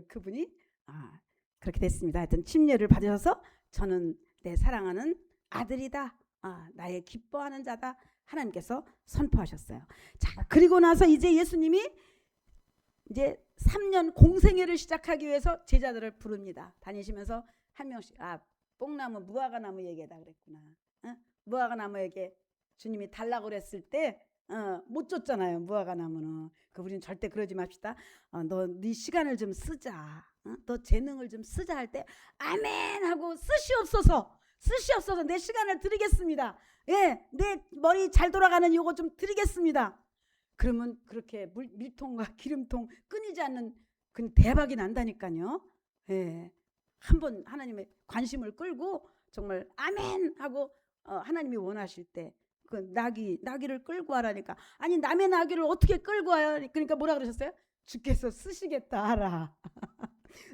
그분이 그렇게 됐습니다. 하여튼 침례를 받으셔서 저는 내 사랑하는 아들이다. 나의 기뻐하는 자다. 하나님께서 선포하셨어요. 자, 그리고 나서 이제 예수님이 이제 3년 공생애를 시작하기 위해서 제자들을 부릅니다. 다니시면서 한 명씩 뽕나무 무화과나무 얘기하다 그랬구나. 무화과나무에게 주님이 달라고 그랬을 때 못 줬잖아요. 무화과나무는. 우리는 절대 그러지 맙시다. 너 네 시간을 좀 쓰자. 너 재능을 좀 쓰자 할 때 아멘 하고 쓰시옵소서 내 시간을 드리겠습니다. 예, 내 머리 잘 돌아가는 요거 좀 드리겠습니다. 그러면 그렇게 밀통과 기름통 끊이지 않는 그 대박이 난다니까요. 예. 한번 하나님의 관심을 끌고 정말 아멘 하고 하나님이 원하실 때 그 나귀를 끌고 하라니까. 아니 남의 나귀를 어떻게 끌고 와요? 그러니까 뭐라 그러셨어요? 주께서 쓰시겠다 하라.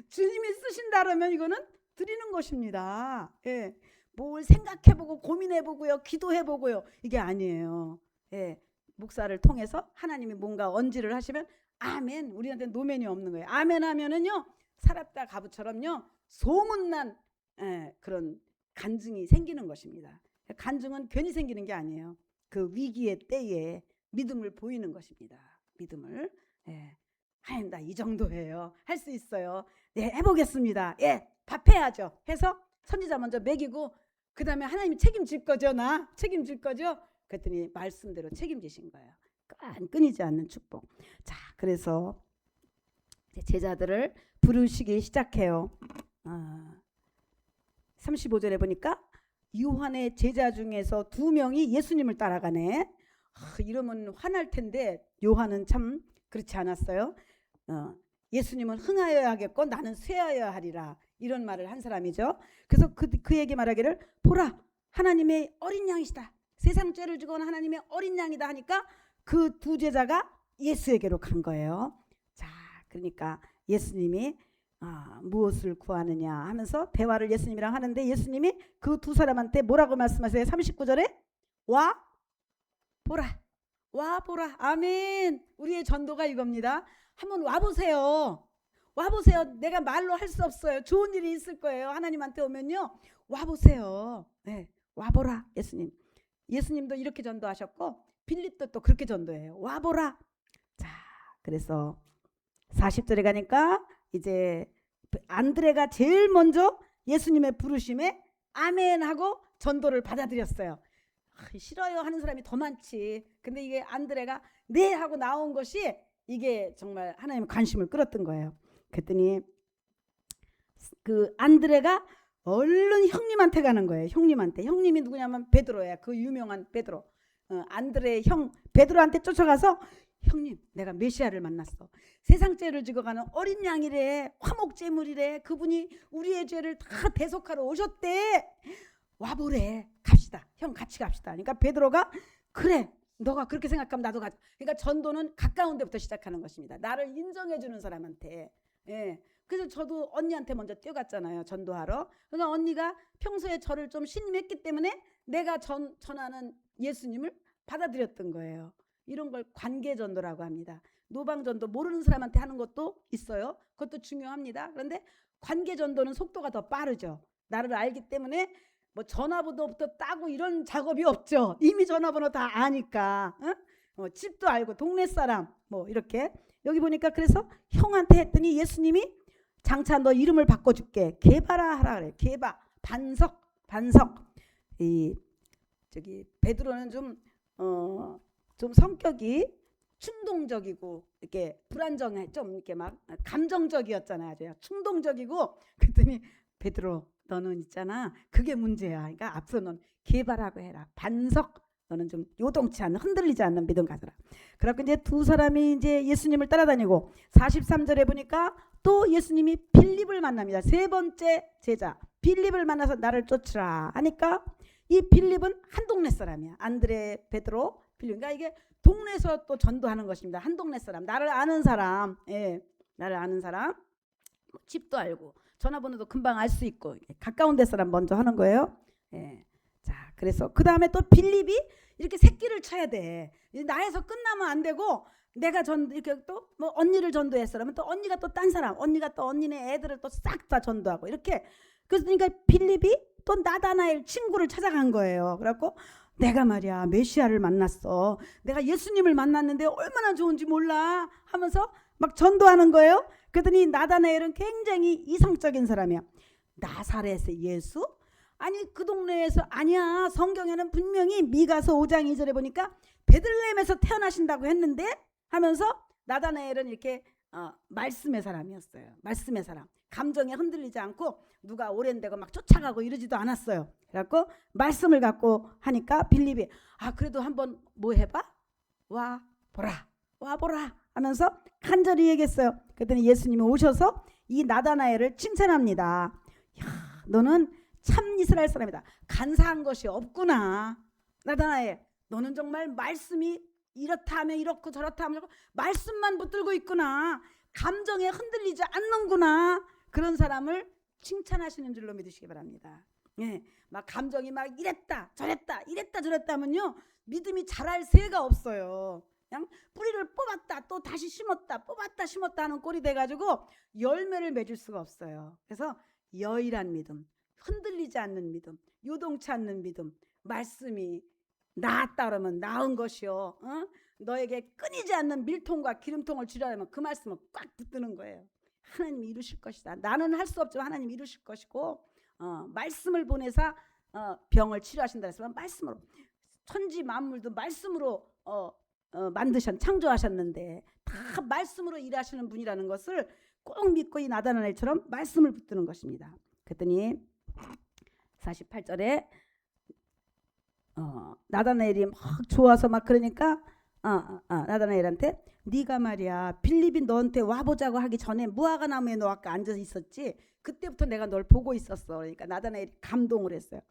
주님이 쓰신다 그러면 이거는 드리는 것입니다. 예. 뭘 생각해보고 고민해보고요, 기도해보고요, 이게 아니에요. 예. 목사를 통해서 하나님이 뭔가 언지를 하시면 아멘. 우리한테 노면이 없는 거예요. 아멘 하면은요, 살았다 가부처럼요, 소문난 그런 간증이 생기는 것입니다. 간증은 괜히 생기는 게 아니에요. 그 위기의 때에 믿음을 보이는 것입니다. 믿음을. 예. 아니, 나 이 정도예요. 할 수 있어요. 네, 해보겠습니다. 예, 밥해야죠. 해서 선지자 먼저 먹이고 그 다음에 하나님이 책임질 거죠. 나 책임질 거죠. 그랬더니 말씀대로 책임지신 거예요. 끊이지 않는 축복. 자, 그래서 제자들을 부르시기 시작해요. 35절에 보니까 요한의 제자 중에서 2명이 예수님을 따라가네. 이러면 화날 텐데 요한은 참 그렇지 않았어요. 예수님은 흥하여야겠고 나는 쇠하여야 하리라, 이런 말을 한 사람이죠. 그래서 그에게 말하기를 보라 하나님의 어린 양이시다, 세상 죄를 지고 온 하나님의 어린 양이다 하니까 그 두 제자가 예수에게로 간 거예요. 자, 그러니까 예수님이 무엇을 구하느냐 하면서 대화를 예수님이랑 하는데 예수님이 그 두 사람한테 뭐라고 말씀하세요? 39절에 와 보라, 와 보라. 아멘. 우리의 전도가 이겁니다. 한번 와보세요. 와보세요. 내가 말로 할 수 없어요. 좋은 일이 있을 거예요. 하나님한테 오면요, 와보세요. 네, 와보라. 예수님도 이렇게 전도하셨고 빌립도 또 그렇게 전도해요. 와보라. 자, 그래서 40절에 가니까 이제 안드레가 제일 먼저 예수님의 부르심에 아멘 하고 전도를 받아들였어요. 싫어요 하는 사람이 더 많지. 근데 이게 안드레가 네 하고 나온 것이 이게 정말 하나님 관심을 끌었던 거예요. 그랬더니 그 안드레가 얼른 형님한테 가는 거예요. 형님이 누구냐면 베드로야. 그 유명한 베드로. 안드레의 형 베드로한테 쫓아가서 형님, 내가 메시아를 만났어. 세상 죄를 지고 가는 어린 양이래. 화목제물이래. 그분이 우리의 죄를 다 대속하러 오셨대. 와보래. 갑시다. 형 같이 갑시다. 그러니까 베드로가 그래, 너가 그렇게 생각하면 나도 가자. 그러니까 전도는 가까운 데부터 시작하는 것입니다. 나를 인정해 주는 사람한테. 예. 그래서 저도 언니한테 먼저 뛰어갔잖아요. 전도하러. 그러니까 언니가 평소에 저를 좀 신임했기 때문에 내가 전하는 예수님을 받아들였던 거예요. 이런 걸 관계전도라고 합니다. 노방전도 모르는 사람한테 하는 것도 있어요. 그것도 중요합니다. 그런데 관계전도는 속도가 더 빠르죠. 나를 알기 때문에 뭐 전화번호부터 따고 이런 작업이 없죠. 이미 전화번호 다 아니까. 응? 집도 알고 동네 사람 뭐 이렇게. 여기 보니까 그래서 형한테 했더니 예수님이 장차 너 이름을 바꿔줄게. 게바라 하라 그래. 게바. 반석. 이 저기 베드로는 좀 성격이 충동적이고 이렇게 불안정해, 좀 이렇게 막 감정적이었잖아요. 아주 충동적이고. 그랬더니 베드로, 너는 있잖아, 그게 문제야. 그러니까 앞서 넌 개발하고 해라. 반석, 너는 좀 요동치 않는, 흔들리지 않는 믿음 가져라. 그래갖고 이제 두 사람이 이제 예수님을 따라다니고 43절에 보니까 또 예수님이 빌립을 만납니다. 세 번째 제자 빌립을 만나서 나를 쫓으라 하니까 이 빌립은 한 동네 사람이야. 안드레, 베드로, 빌립. 그러니까 이게 동네에서 또 전도하는 것입니다. 한 동네 사람, 나를 아는 사람, 예, 나를 아는 사람, 집도 알고 전화번호도 금방 알 수 있고 가까운 데 사람 먼저 하는 거예요. 예. 자, 그래서 그 다음에 또 빌립이 이렇게 새끼를 쳐야 돼. 나에서 끝나면 안 되고 내가 이렇게 또 뭐 언니를 전도했어. 그러면 또 언니가 또 딴 사람, 언니가 또 언니네 애들을 또 싹 다 전도하고 이렇게. 그러니까 빌립이 또 나다나엘 친구를 찾아간 거예요. 그래갖고 내가 말이야 메시아를 만났어. 내가 예수님을 만났는데 얼마나 좋은지 몰라 하면서 막 전도하는 거예요. 그랬더니 나다나엘은 굉장히 이성적인 사람이야. 나사렛의 예수? 아니 그 동네에서 아니야. 성경에는 분명히 미가서 5장 2절에 보니까 베들레헴에서 태어나신다고 했는데 하면서 나다나엘은 이렇게 말씀의 사람이었어요. 말씀의 사람. 감정에 흔들리지 않고 누가 오랜데고 막 쫓아가고 이러지도 않았어요. 그래갖고 말씀을 갖고 하니까 빌립이 그래도 한번 뭐 해봐? 와 보라. 와보라 하면서 간절히 얘기했어요. 그랬더니 예수님이 오셔서 이 나다나엘을 칭찬합니다. 야, 너는 참 이스라엘 사람이다. 간사한 것이 없구나. 나다나엘, 너는 정말 말씀이 이렇다 하면 이렇고 저렇다 하면 저렇고 말씀만 붙들고 있구나. 감정에 흔들리지 않는구나. 그런 사람을 칭찬하시는 줄로 믿으시기 바랍니다. 예, 막 감정이 막 이랬다 저랬다 하면요 믿음이 자랄 새가 없어요. 그냥 뿌리를 뽑았다 또 다시 심었다 뽑았다 심었다 하는 꼴이 돼가지고 열매를 맺을 수가 없어요. 그래서 여일한 믿음, 흔들리지 않는 믿음, 요동치 않는 믿음, 말씀이 나았다 그러면 나은 것이요, 너에게 끊이지 않는 밀통과 기름통을 주려면 그 말씀은 꽉 붙드는 거예요. 하나님이 이루실 것이다. 나는 할 수 없지만 하나님이 이루실 것이고, 말씀을 보내사 병을 치료하신다 했으면 말씀으로, 천지 만물도 말씀으로 창조하셨는데 다 말씀으로 일하시는 분이라는 것을 꼭 믿고 이 나다나엘처럼 말씀을 붙드는 것입니다. 그랬더니 48절에 나다나엘이 막 좋아서 막 그러니까 나다나엘한테 네가 말이야 빌립이 너한테 와보자고 하기 전에 무화과 나무에 너 아까 앉아 있었지? 그때부터 내가 널 보고 있었어. 그러니까 나다나엘이 감동을 했어요.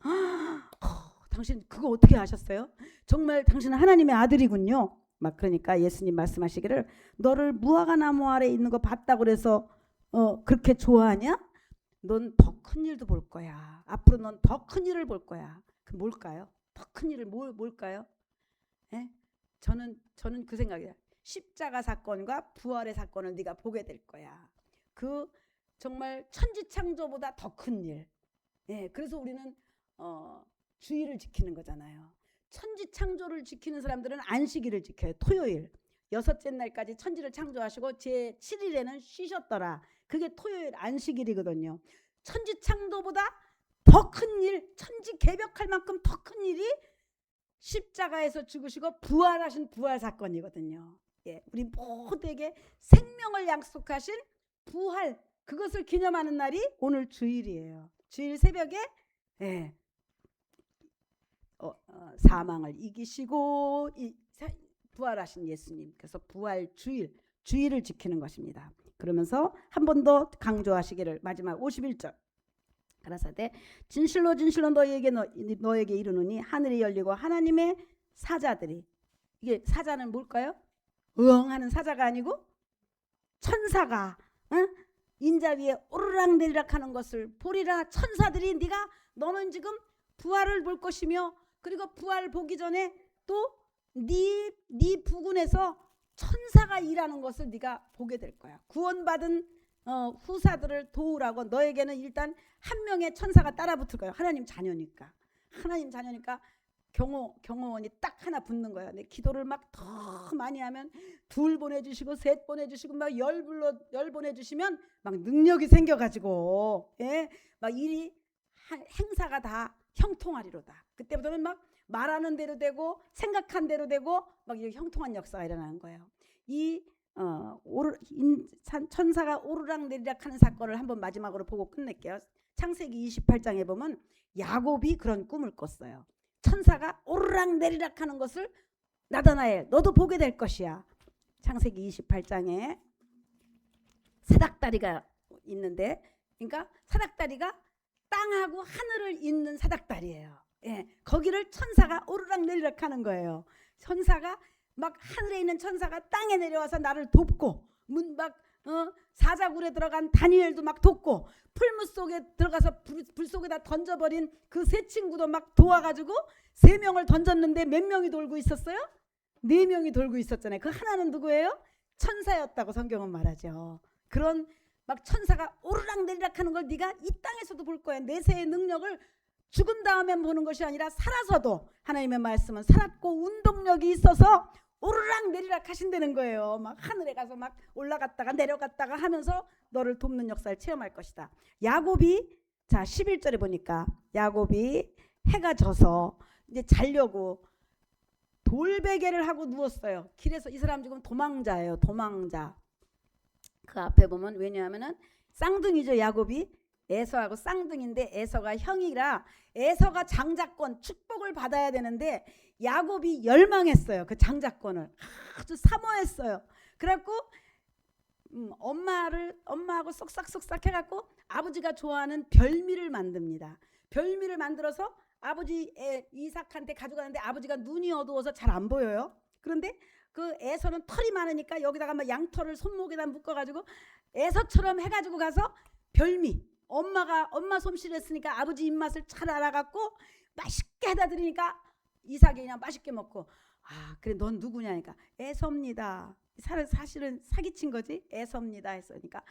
당신 그거 어떻게 아셨어요? 정말 당신은 하나님의 아들이군요. 막 그러니까 예수님 말씀하시기를 너를 무화과 나무 아래 있는 거 봤다고 그래서 그렇게 좋아하냐? 넌 더 큰 일도 볼 거야. 앞으로 넌 더 큰 일을 볼 거야. 그 뭘까요? 더 큰 일을 뭘까요? 예? 저는 그 생각이야. 십자가 사건과 부활의 사건을 네가 보게 될 거야. 그 정말 천지창조보다 더 큰 일. 예, 그래서 우리는 주의를 지키는 거잖아요. 천지창조를 지키는 사람들은 안식일을 지켜요. 토요일. 여섯째 날까지 천지를 창조하시고 제 7일에는 쉬셨더라. 그게 토요일 안식일이거든요. 천지창조보다 더 큰 일, 천지 개벽할 만큼 더 큰 일이 십자가에서 죽으시고 부활하신 부활 사건이거든요. 예, 우리 모두에게 생명을 약속하신 부활, 그것을 기념하는 날이 오늘 주일이에요. 주일 새벽에 사망을 이기시고 부활하신 예수님, 그래서 부활 주일을 지키는 것입니다. 그러면서 한 번 더 강조하시기를 마지막 51절 가라사대 진실로 진실로 너에게 이르노니 하늘이 열리고 하나님의 사자들이, 이게 사자는 뭘까요? 응하는 사자가 아니고 천사가 인자 위에 오르락내리락 하는 것을 보리라. 천사들이 너는 지금 부활을 볼 것이며, 그리고 부활 보기 전에 또 네 부근에서 천사가 일하는 것을 네가 보게 될 거야. 구원받은 후사들을 도우라고 너에게는 일단 한 명의 천사가 따라붙을 거예요. 하나님 자녀니까 경호원이 딱 하나 붙는 거예요. 근데 기도를 막 더 많이 하면 2 보내주시고 3 보내주시고 막 10 보내주시면 막 능력이 생겨가지고 막 일이 행사가 다 형통하리로다. 그때부터는 막 말하는 대로 되고 생각한 대로 되고 막 이렇게 형통한 역사가 일어나는 거예요. 이 천사가 오르락내리락 하는 사건을 한번 마지막으로 보고 끝낼게요. 창세기 28장에 보면 야곱이 그런 꿈을 꿨어요. 천사가 오르락내리락 하는 것을 나다나엘 너도 보게 될 것이야. 창세기 28장에 사닥다리가 있는데, 그러니까 사닥다리가 땅하고 하늘을 잇는 사닥다리예요. 예, 거기를 천사가 오르락내리락 하는 거예요. 천사가 막 하늘에 있는 천사가 땅에 내려와서 나를 돕고, 사자굴에 들어간 다니엘도 막 돕고, 풀무 속에 들어가서 불 속에다 던져버린 그 세 친구도 막 도와가지고 3명을 던졌는데 몇 명이 돌고 있었어요? 4명이 돌고 있었잖아요. 그 하나는 누구예요? 천사였다고 성경은 말하죠. 그런 막 천사가 오르락내리락 하는 걸 네가 이 땅에서도 볼 거야. 내세의 능력을 죽은 다음에 보는 것이 아니라 살아서도, 하나님의 말씀은 살았고 운동력이 있어서 오르락내리락 하신다는 거예요. 막 하늘에 가서 막 올라갔다가 내려갔다가 하면서 너를 돕는 역사를 체험할 것이다. 야곱이 11절에 보니까 야곱이 해가 져서 이제 자려고 돌베개를 하고 누웠어요. 길에서. 이 사람 지금 도망자예요. 도망자. 그 앞에 보면, 왜냐하면은 쌍둥이죠. 야곱이 에서하고 쌍둥이인데 에서가 형이라 에서가 장자권 축복을 받아야 되는데 야곱이 열망했어요. 그 장자권을 아주 사모했어요. 그래갖고 엄마하고 쏙싹쏙싹 해갖고 아버지가 좋아하는 별미를 만듭니다. 별미를 만들어서 아버지 이삭한테 가져가는데 아버지가 눈이 어두워서 잘 안 보여요. 그런데 그 에서는 털이 많으니까 여기다가 막 양털을 손목에다 묶어가지고 에서처럼 해가지고 가서 별미, 엄마 솜씨를 했으니까 아버지 입맛을 잘 알아갖고 맛있게 해다 드리니까 이삭이 그냥 맛있게 먹고, 아 그래 넌 누구냐니까 에서입니다. 사실은 사기친 거지. 에서입니다 했으니까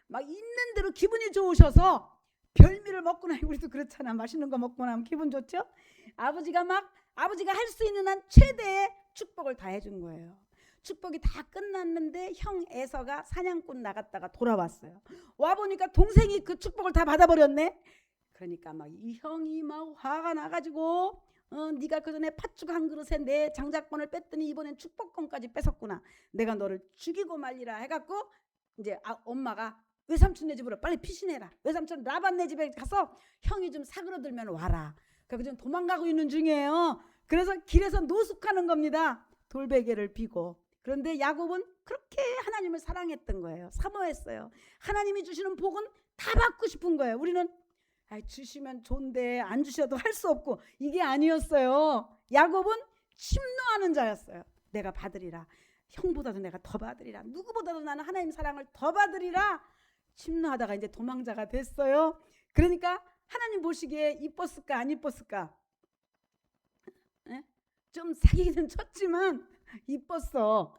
막 있는 대로 기분이 좋으셔서 별미를 먹고 나면, 우리도 그렇잖아. 맛있는 거 먹고 나면 기분 좋죠. 아버지가 할 수 있는 한 최대의 축복을 다 해준 거예요. 축복이 다 끝났는데 형 에서가 사냥꾼 나갔다가 돌아왔어요. 와보니까 동생이 그 축복을 다 받아버렸네. 그러니까 막 이 형이 막 화가 나가지고 네가 그전에 팥죽 한 그릇에 내 장자권을 뺐더니 이번엔 축복권까지 뺏었구나. 내가 너를 죽이고 말리라 해갖고 이제 엄마가 외삼촌 네 집으로 빨리 피신해라. 외삼촌 라반 네 집에 가서 형이 좀 사그러들면 와라. 그래서 지금 도망가고 있는 중이에요. 그래서 길에서 노숙하는 겁니다. 돌베개를 비고. 그런데 야곱은 그렇게 하나님을 사랑했던 거예요. 사모했어요. 하나님이 주시는 복은 다 받고 싶은 거예요. 우리는 주시면 좋은데 안 주셔도 할 수 없고, 이게 아니었어요. 야곱은 침노하는 자였어요. 내가 받으리라. 형보다도 내가 더 받으리라. 누구보다도 나는 하나님 사랑을 더 받으리라. 침노하다가 이제 도망자가 됐어요. 그러니까 하나님 보시기에 이뻤을까 안 이뻤을까? 좀 사기는 쳤지만 이뻤어.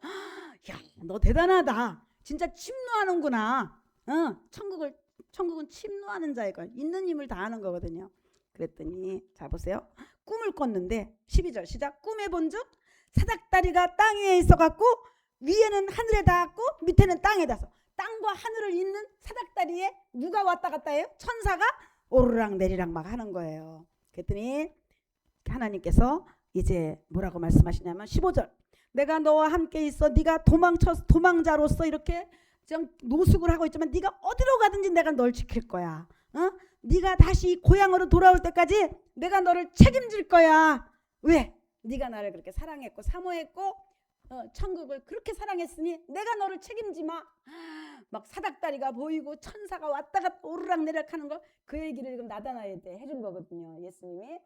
야, 너 대단하다. 진짜 침노하는구나. 천국은 침노하는 자이고 있는 힘을 다하는 거거든요. 그랬더니 자 보세요. 꿈을 꿨는데 12절 시작. 꿈에 본즉 사닥다리가 땅 위에 있어갖고 위에는 하늘에 닿았고 밑에는 땅에 닿아서 땅과 하늘을 잇는 사닥다리에 누가 왔다 갔다 해요? 천사가 오르락 내리락 막 하는 거예요. 그랬더니 하나님께서 이제 뭐라고 말씀하시냐면 15절. 내가 너와 함께 있어. 네가 도망자로서 이렇게 노숙을 하고 있지만 네가 어디로 가든지 내가 널 지킬 거야. 네가 다시 고향으로 돌아올 때까지 내가 너를 책임질 거야. 왜? 네가 나를 그렇게 사랑했고 사모했고 천국을 그렇게 사랑했으니 내가 너를 책임지 마. 막 사닥다리가 보이고 천사가 왔다 갔다 오르락 내리락 하는 거, 그 얘기를 지금 나다나에게 해준 거거든요. 예수님이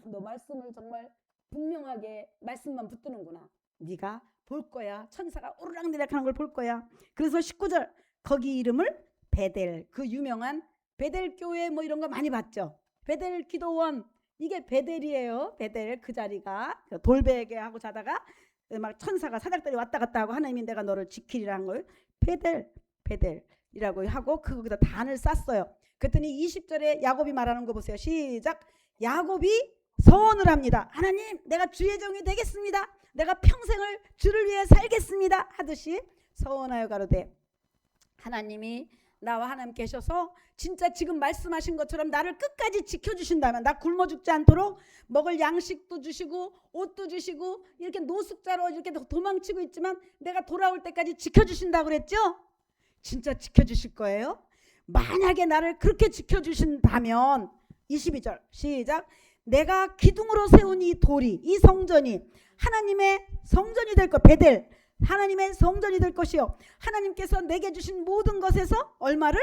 너 말씀을 정말 분명하게 말씀만 붙드는구나. 네가 볼 거야. 천사가 오르락 내리락 하는 걸 볼 거야. 그래서 19절 거기 이름을 베델, 그 유명한 베델 교회 뭐 이런 거 많이 봤죠. 베델 기도원, 이게 베델이에요. 베델, 그 자리가 돌베개 하고 자다가 막 천사가 사닥다리 왔다 갔다 하고 하나님이 내가 너를 지키리라는 걸 베델이라고 하고 거기다 단을 쌌어요. 그랬더니 20절에 야곱이 말하는 거 보세요. 시작. 야곱이 서원을 합니다. 하나님, 내가 주의 종이 되겠습니다. 내가 평생을 주를 위해 살겠습니다 하듯이 서원하여 가로되, 하나님이 나와 하나님 계셔서 진짜 지금 말씀하신 것처럼 나를 끝까지 지켜주신다면, 나 굶어 죽지 않도록 먹을 양식도 주시고 옷도 주시고 이렇게 노숙자로 이렇게 도망치고 있지만 내가 돌아올 때까지 지켜주신다고 그랬죠? 진짜 지켜주실 거예요. 만약에 나를 그렇게 지켜주신다면 22절 시작. 내가 기둥으로 세운 이 돌이, 이 성전이 하나님의 성전이 될 것, 베델, 하나님의 성전이 될 것이요, 하나님께서 내게 주신 모든 것에서 얼마를?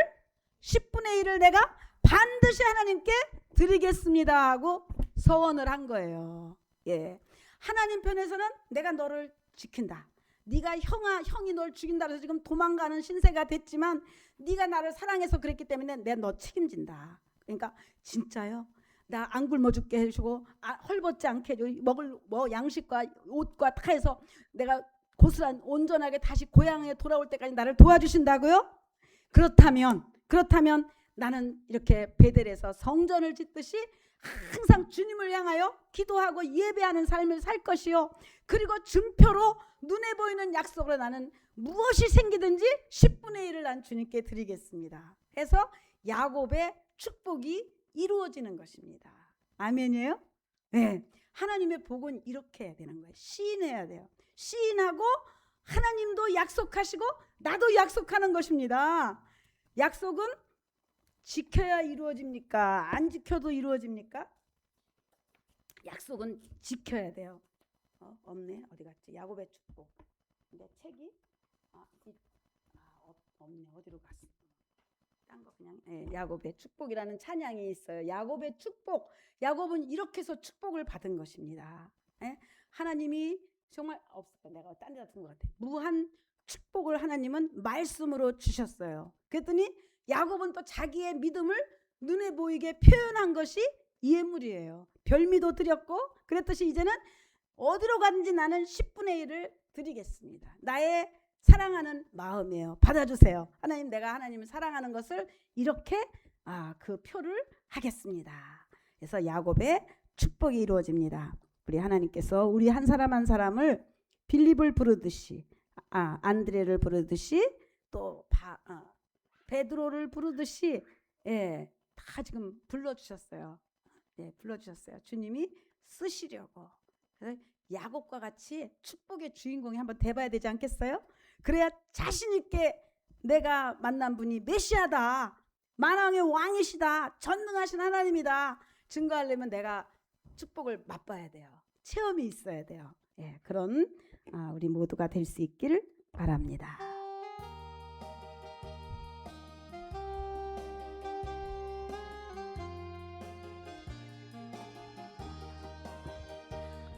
10분의 1을 내가 반드시 하나님께 드리겠습니다 하고 서원을 한 거예요. 예, 하나님 편에서는 내가 너를 지킨다. 네가 형이 널 죽인다 해서 지금 도망가는 신세가 됐지만 네가 나를 사랑해서 그랬기 때문에 내가 너 책임진다. 그러니까 진짜요? 나 안 굶어 죽게 해주고 헐벗지 않게 해주고 먹을 뭐 양식과 옷과 다 해서 내가 고스란 온전하게 다시 고향에 돌아올 때까지 나를 도와주신다고요? 그렇다면 나는 이렇게 베델에서 성전을 짓듯이 항상 주님을 향하여 기도하고 예배하는 삶을 살 것이요, 그리고 증표로 눈에 보이는 약속으로 나는 무엇이 생기든지 10분의 1을 난 주님께 드리겠습니다 해서 야곱의 축복이 이루어지는 것입니다. 아멘이에요? 네. 하나님의 복은 이렇게 해야 되는 거예요. 시인해야 돼요. 시인하고 하나님도 약속하시고 나도 약속하는 것입니다. 약속은 지켜야 이루어집니까? 안 지켜도 이루어집니까? 약속은 지켜야 돼요. 없네. 어디 갔지? 야곱의 축복. 근데 책이 없네. 어디로 갔어? 딴 거 그냥 야곱의 축복이라는 찬양이 있어요. 야곱의 축복. 야곱은 이렇게 해서 축복을 받은 것입니다. 하나님이 정말 없을까? 내가 딴 데 같은 것 같아. 무한 축복을 하나님은 말씀으로 주셨어요. 그랬더니 야곱은 또 자기의 믿음을 눈에 보이게 표현한 것이 예물이에요. 별미도 드렸고, 그랬듯이 이제는 어디로 가든지 나는 10분의 1을 드리겠습니다. 나의 사랑하는 마음이에요. 받아주세요. 하나님, 내가 하나님을 사랑하는 것을 이렇게 그 표를 하겠습니다. 그래서 야곱의 축복이 이루어집니다. 우리 하나님께서 우리 한 사람 한 사람을 빌립을 부르듯이, 안드레를 부르듯이, 또 베드로를 부르듯이, 다 지금 불러주셨어요. 불러주셨어요. 주님이 쓰시려고. 그래서 야곱과 같이 축복의 주인공이 한번 돼봐야 되지 않겠어요? 그래야 자신 있게 내가 만난 분이 메시아다, 만왕의 왕이시다, 전능하신 하나님이다 증거하려면 내가 축복을 맛봐야 돼요. 체험이 있어야 돼요. 그런 우리 모두가 될 수 있기를 바랍니다.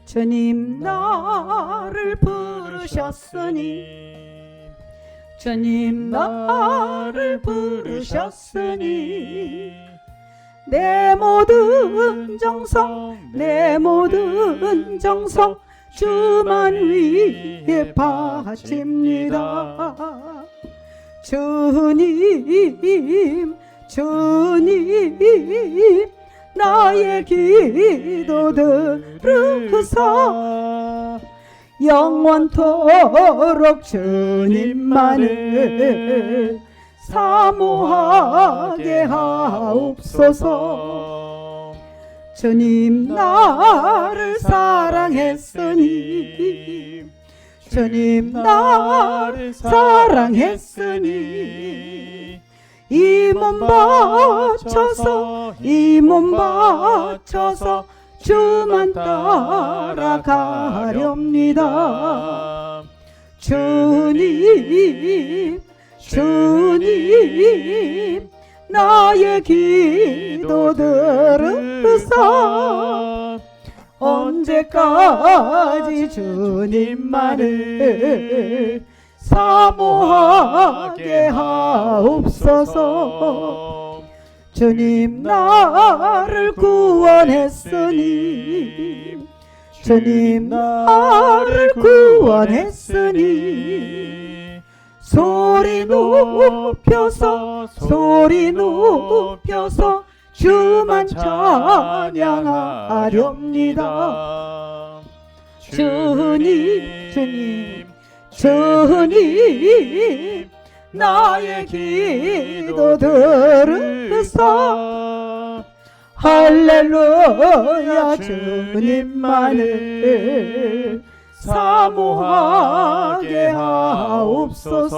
주님 나를 부르셨으니, 주님 나를 부르셨으니, 내 모든 정성, 내 모든 정성 주만 위에 바칩니다. 주님, 주님, 나의 기도 들으사 영원토록 주님만을 사모하게 하옵소서. 주님 나를 사랑했으니, 주님 나를 사랑했으니, 이 몸 바쳐서, 이 몸 바쳐서 주만 따라가렵니다. 주님, 주님, 나의 기도 들으사 언제까지 주님만을 사모하게 하옵소서. 주님 나를 구원했으니, 주님 나를 구원했으니, 소리 높여서, 소리 높여서 주만 찬양하렵니다. 주님, 주님, 주님, 나의 기도 들으사 할렐루야 주님만을 사모하게 하옵소서.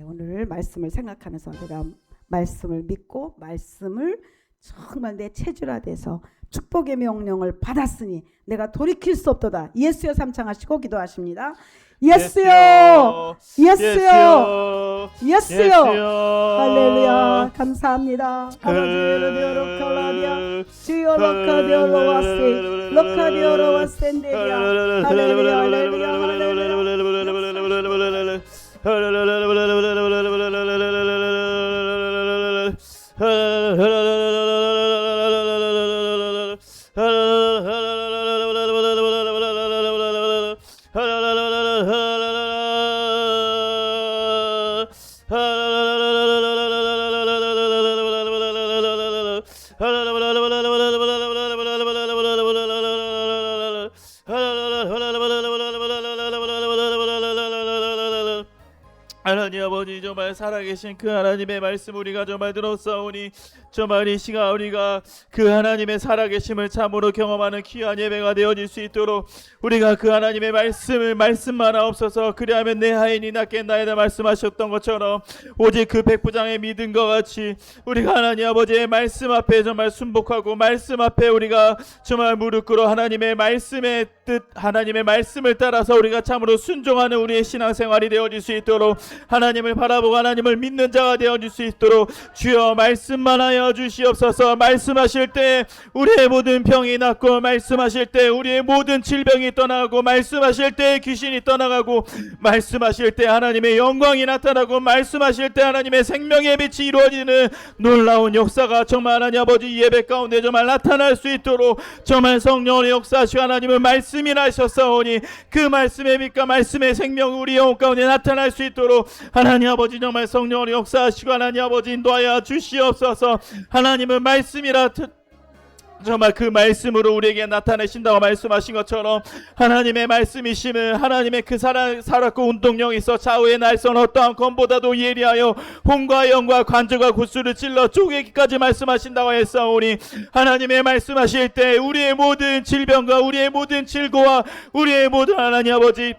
오늘 말씀을 생각하면서 내가 말씀을 믿고 말씀을 정말 내 체질화돼서 축복의 명령을 받았으니 내가 돌이킬 수 없도다. 예수여 삼창하시고 기도하십니다. 예수여, 예수여, 예수여. 할렐루야. 감사합니다. 아버지 로카라디아 주여 로카디오로 와세 로카디오로 와센데리아. 할렐루야, 할렐루야, 하나님 아버지 아버지 정말 살아계신 그 하나님의 말씀 우리가 정말 들었사오니 정말 이 시간 우리가 그 하나님의 살아계심을 참으로 경험하는 귀한 예배가 되어질 수 있도록 우리가 그 하나님의 말씀만 없어서 그리하면 내 하인이 낫겠나이다 말씀하셨던 것처럼 오직 그 백부장의 믿음과 같이 우리가 하나님 아버지의 말씀 앞에 정말 순복하고 말씀 앞에 우리가 정말 무릎 꿇어 하나님의 말씀의 뜻 하나님의 말씀을 따라서 우리가 참으로 순종하는 우리의 신앙생활이 되어질 수 있도록 하나님을 바라보고 하나님을 믿는 자가 되어질 수 있도록 주여 말씀만 하여 주시옵소서. 말씀하실 때 우리의 모든 병이 낫고 말씀하실 때 우리의 모든 질병이 떠나가고 말씀하실 때 귀신이 떠나가고 말씀하실 때 하나님의 영광이 나타나고 말씀하실 때 하나님의 생명의 빛이 이루어지는 놀라운 역사가 정말 하나님 아버지 예배 가운데 정말 나타날 수 있도록 정말 성령의 역사하시고 하나님은 말씀이라 하셨사오니 그 말씀의 빛과 말씀의 생명 우리 영혼 가운데 나타날 수 있도록 하나님 아버지 정말 성령의 역사하시고 하나님 아버지 인도하여 주시옵소서. 하나님은 말씀이라 정말 그 말씀으로 우리에게 나타내신다고 말씀하신 것처럼 하나님의 말씀이심은 하나님의 그 살았고 운동력이 있어 좌우의 날선 어떠한 검보다도 예리하여 혼과 영과 관절과 구수를 찔러 쪼개기까지 말씀하신다고 했사오니 하나님의 말씀하실 때 우리의 모든 질병과 우리의 모든 질고와 우리의 모든 하나님 아버지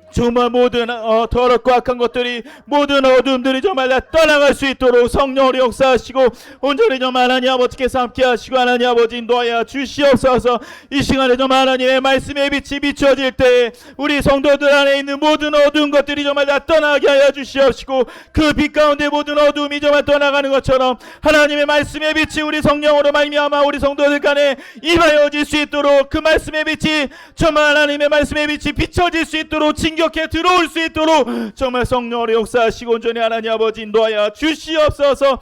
정말 모든 더럽고 악한 것들이 모든 어둠들이 정말 다 떠나갈 수 있도록 성령으로 역사하시고 온전히 정말 하나님 아버지께서 함께 하시고 하나님 아버지 인도하여 주시옵소서. 이 시간에 정말 하나님의 말씀의 빛이 비춰질 때 우리 성도들 안에 있는 모든 어두운 것들이 정말 다 떠나게 하여 주시옵시고 그 빛 가운데 모든 어둠이 정말 떠나가는 것처럼 하나님의 말씀의 빛이 우리 성령으로 말미암아 우리 성도들 간에 임하여질 수 있도록 그 말씀의 빛이 정말 하나님의 말씀의 빛이 비춰질 수 있도록 진격해 들어올 수 있도록 정말 성령으로 역사하시고 온전히 하나님 아버지 인도하여 주시옵소서.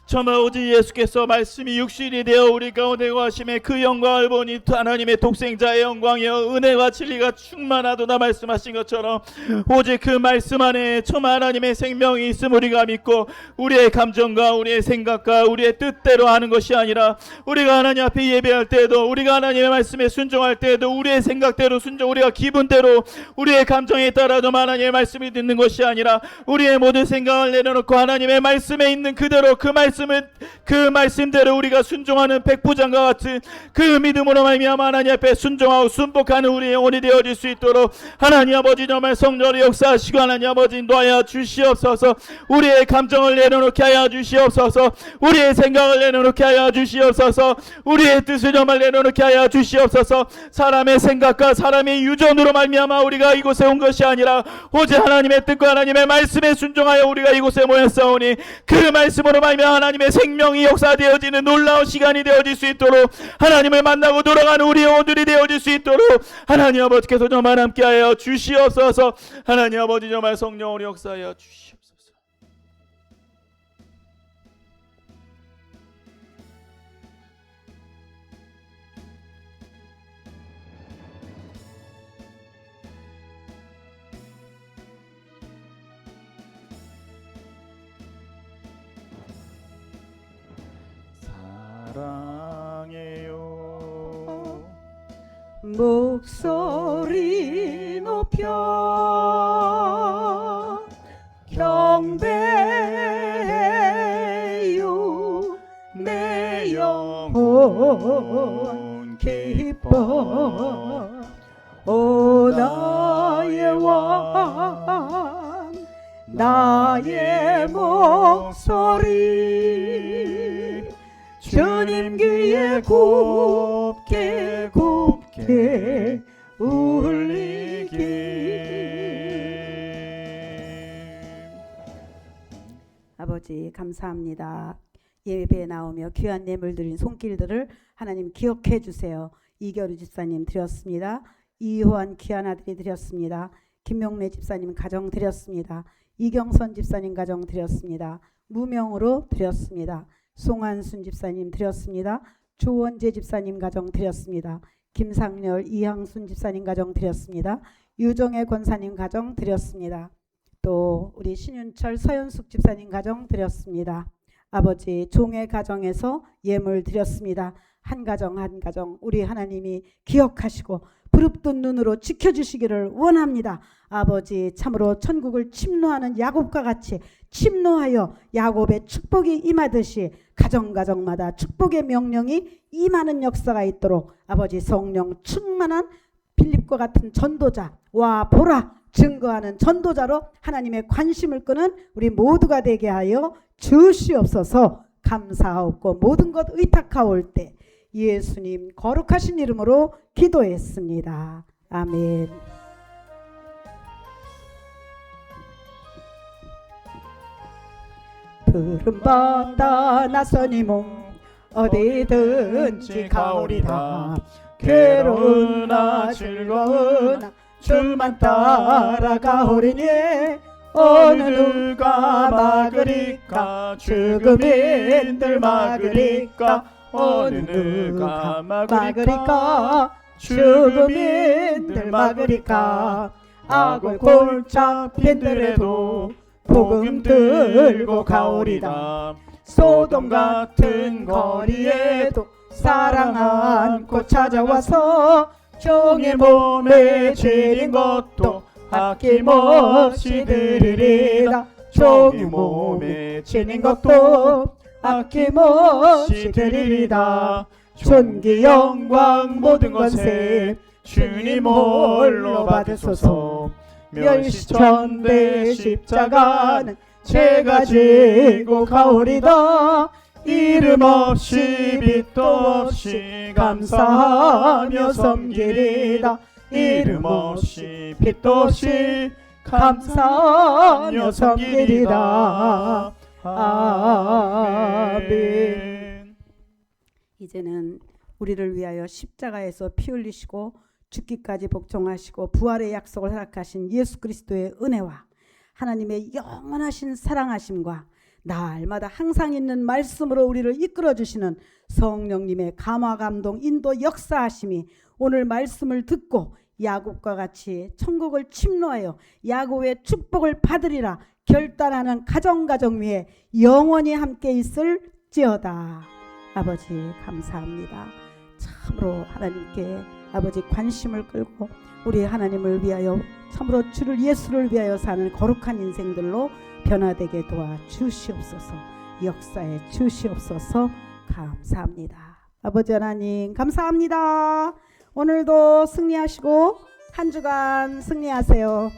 정말 오직 예수께서 말씀이 육신이 되어 우리 가운데 거하심에 그 영광을 보니 하나님의 독생자의 영광이여 은혜와 진리가 충만하도다 말씀하신 것처럼 오직 그 말씀 안에 정말 하나님의 생명이 있음 우리가 믿고 우리의 감정과 우리의 생각과 우리의 뜻대로 하는 것이 아니라 우리가 하나님 앞에 예배할 때에도 우리가 하나님의 말씀에 순종할 때에도 우리의 생각대로 순종 우리가 기분대로 우리의 감정에 따라 정말 하나님의 말씀이 듣는 것이 아니라 우리의 모든 생각을 내려놓고 하나님의 말씀에 있는 그대로 그 말씀대로 우리가 순종하는 백부장과 같은 그 믿음으로 말미암아 하나님 앞에 순종하고 순복하는 우리의 영혼이 되어질 수 있도록 하나님 아버지 정말 성령으로 역사하시고 하나님 아버지 인도하여 주시옵소서. 우리의 감정을 내려놓게 하여 주시옵소서. 우리의 생각을 내려놓게 하여 주시옵소서. 우리의 뜻을 정말 내려놓게 하여 주시옵소서. 사람의 생각과 사람의 유전으로 말미암아 우리가 이곳에 온 것이 아니라 오직 하나님의 뜻과 하나님의 말씀에 순종하여 우리가 이곳에 모였사오니 그 말씀으로 말미암아 하나님의 생명이 역사되어지는 놀라운 시간이 되어질 수 있도록 하나님을 만나고 돌아가는 우리 영혼들이 되어질 수 있도록 하나님 아버지께서 정말 함께하여 주시옵소서. 하나님 아버지 정말 성령으로 역사하여 주시옵소서. 사랑해요 목소리 높여 경배해요 내 영혼 기뻐 오 나의 왕 나의 목소리 주님 귀에 곱게 곱게 울리길. 아버지 감사합니다. 예배에 나오며 귀한 예물 드린 손길들을 하나님 기억해 주세요. 이결우 집사님 드렸습니다. 이호환 귀한 아들이 드렸습니다. 김명래 집사님 가정 드렸습니다. 이경선 집사님 가정 드렸습니다. 무명으로 드렸습니다. 송한순 집사님 드렸습니다. 조원재 집사님 가정 드렸습니다. 김상렬, 이항순 집사님 가정 드렸습니다. 유정혜 권사님 가정 드렸습니다. 또 우리 신윤철, 서현숙 집사님 가정 드렸습니다. 아버지 종의 가정에서 예물 드렸습니다. 한 가정 한 가정 우리 하나님이 기억하시고 부릅뜬 눈으로 지켜주시기를 원합니다. 아버지 참으로 천국을 침노하는 야곱과 같이 침노하여 야곱의 축복이 임하듯이 가정가정마다 축복의 명령이 임하는 역사가 있도록 아버지 성령 충만한 빌립과 같은 전도자, 와 보라 증거하는 전도자로 하나님의 관심을 끄는 우리 모두가 되게 하여 주시옵소서. 감사하옵고 모든 것 의탁하올 때 예수님 거룩하신 이름으로 기도했습니다. 아멘. 푸른바다 나선이 몸 어디든지 가오리다. 괴로우나 즐거우나 주만 따라가오리니 어느 누가 막으리까 죽음인들 막으리까 어느 누가 막으리까 죽음인들 막으리까 악을 골 잡힌들에도 복음 들고 가오리다. 소돔 같은 거리에도 사랑 안고 찾아와서 종의 몸에 지린 것도 아낌없이 드리리다. 종의 몸에 지린 것도 아낌없이 드리리다. 존귀 영광 모든 것에 주님 홀로 받으소서. 멸시천대 십자가는 제가 지고 가오리다. 이름 없이 빛도 없이 감사하며 섬기리다. 이름 없이 빛도 없이 감사하며 섬기리다. 아멘. 이제는 우리를 위하여 십자가에서 피 흘리시고 죽기까지 복종하시고 부활의 약속을 허락하신 예수 그리스도의 은혜와 하나님의 영원하신 사랑하심과 날마다 항상 있는 말씀으로 우리를 이끌어 주시는 성령님의 감화 감동 인도 역사하심이 오늘 말씀을 듣고 야곱과 같이 천국을 침노하여 야곱의 축복을 받으리라 결단하는 가정 위에 영원히 함께 있을지어다. 아버지 감사합니다. 참으로 하나님께 아버지 관심을 끌고 우리 하나님을 위하여 참으로 주를 예수를 위하여 사는 거룩한 인생들로 변화되게 도와주시옵소서. 역사에 주시옵소서. 감사합니다. 아버지 하나님 감사합니다. 오늘도 승리하시고 한 주간 승리하세요.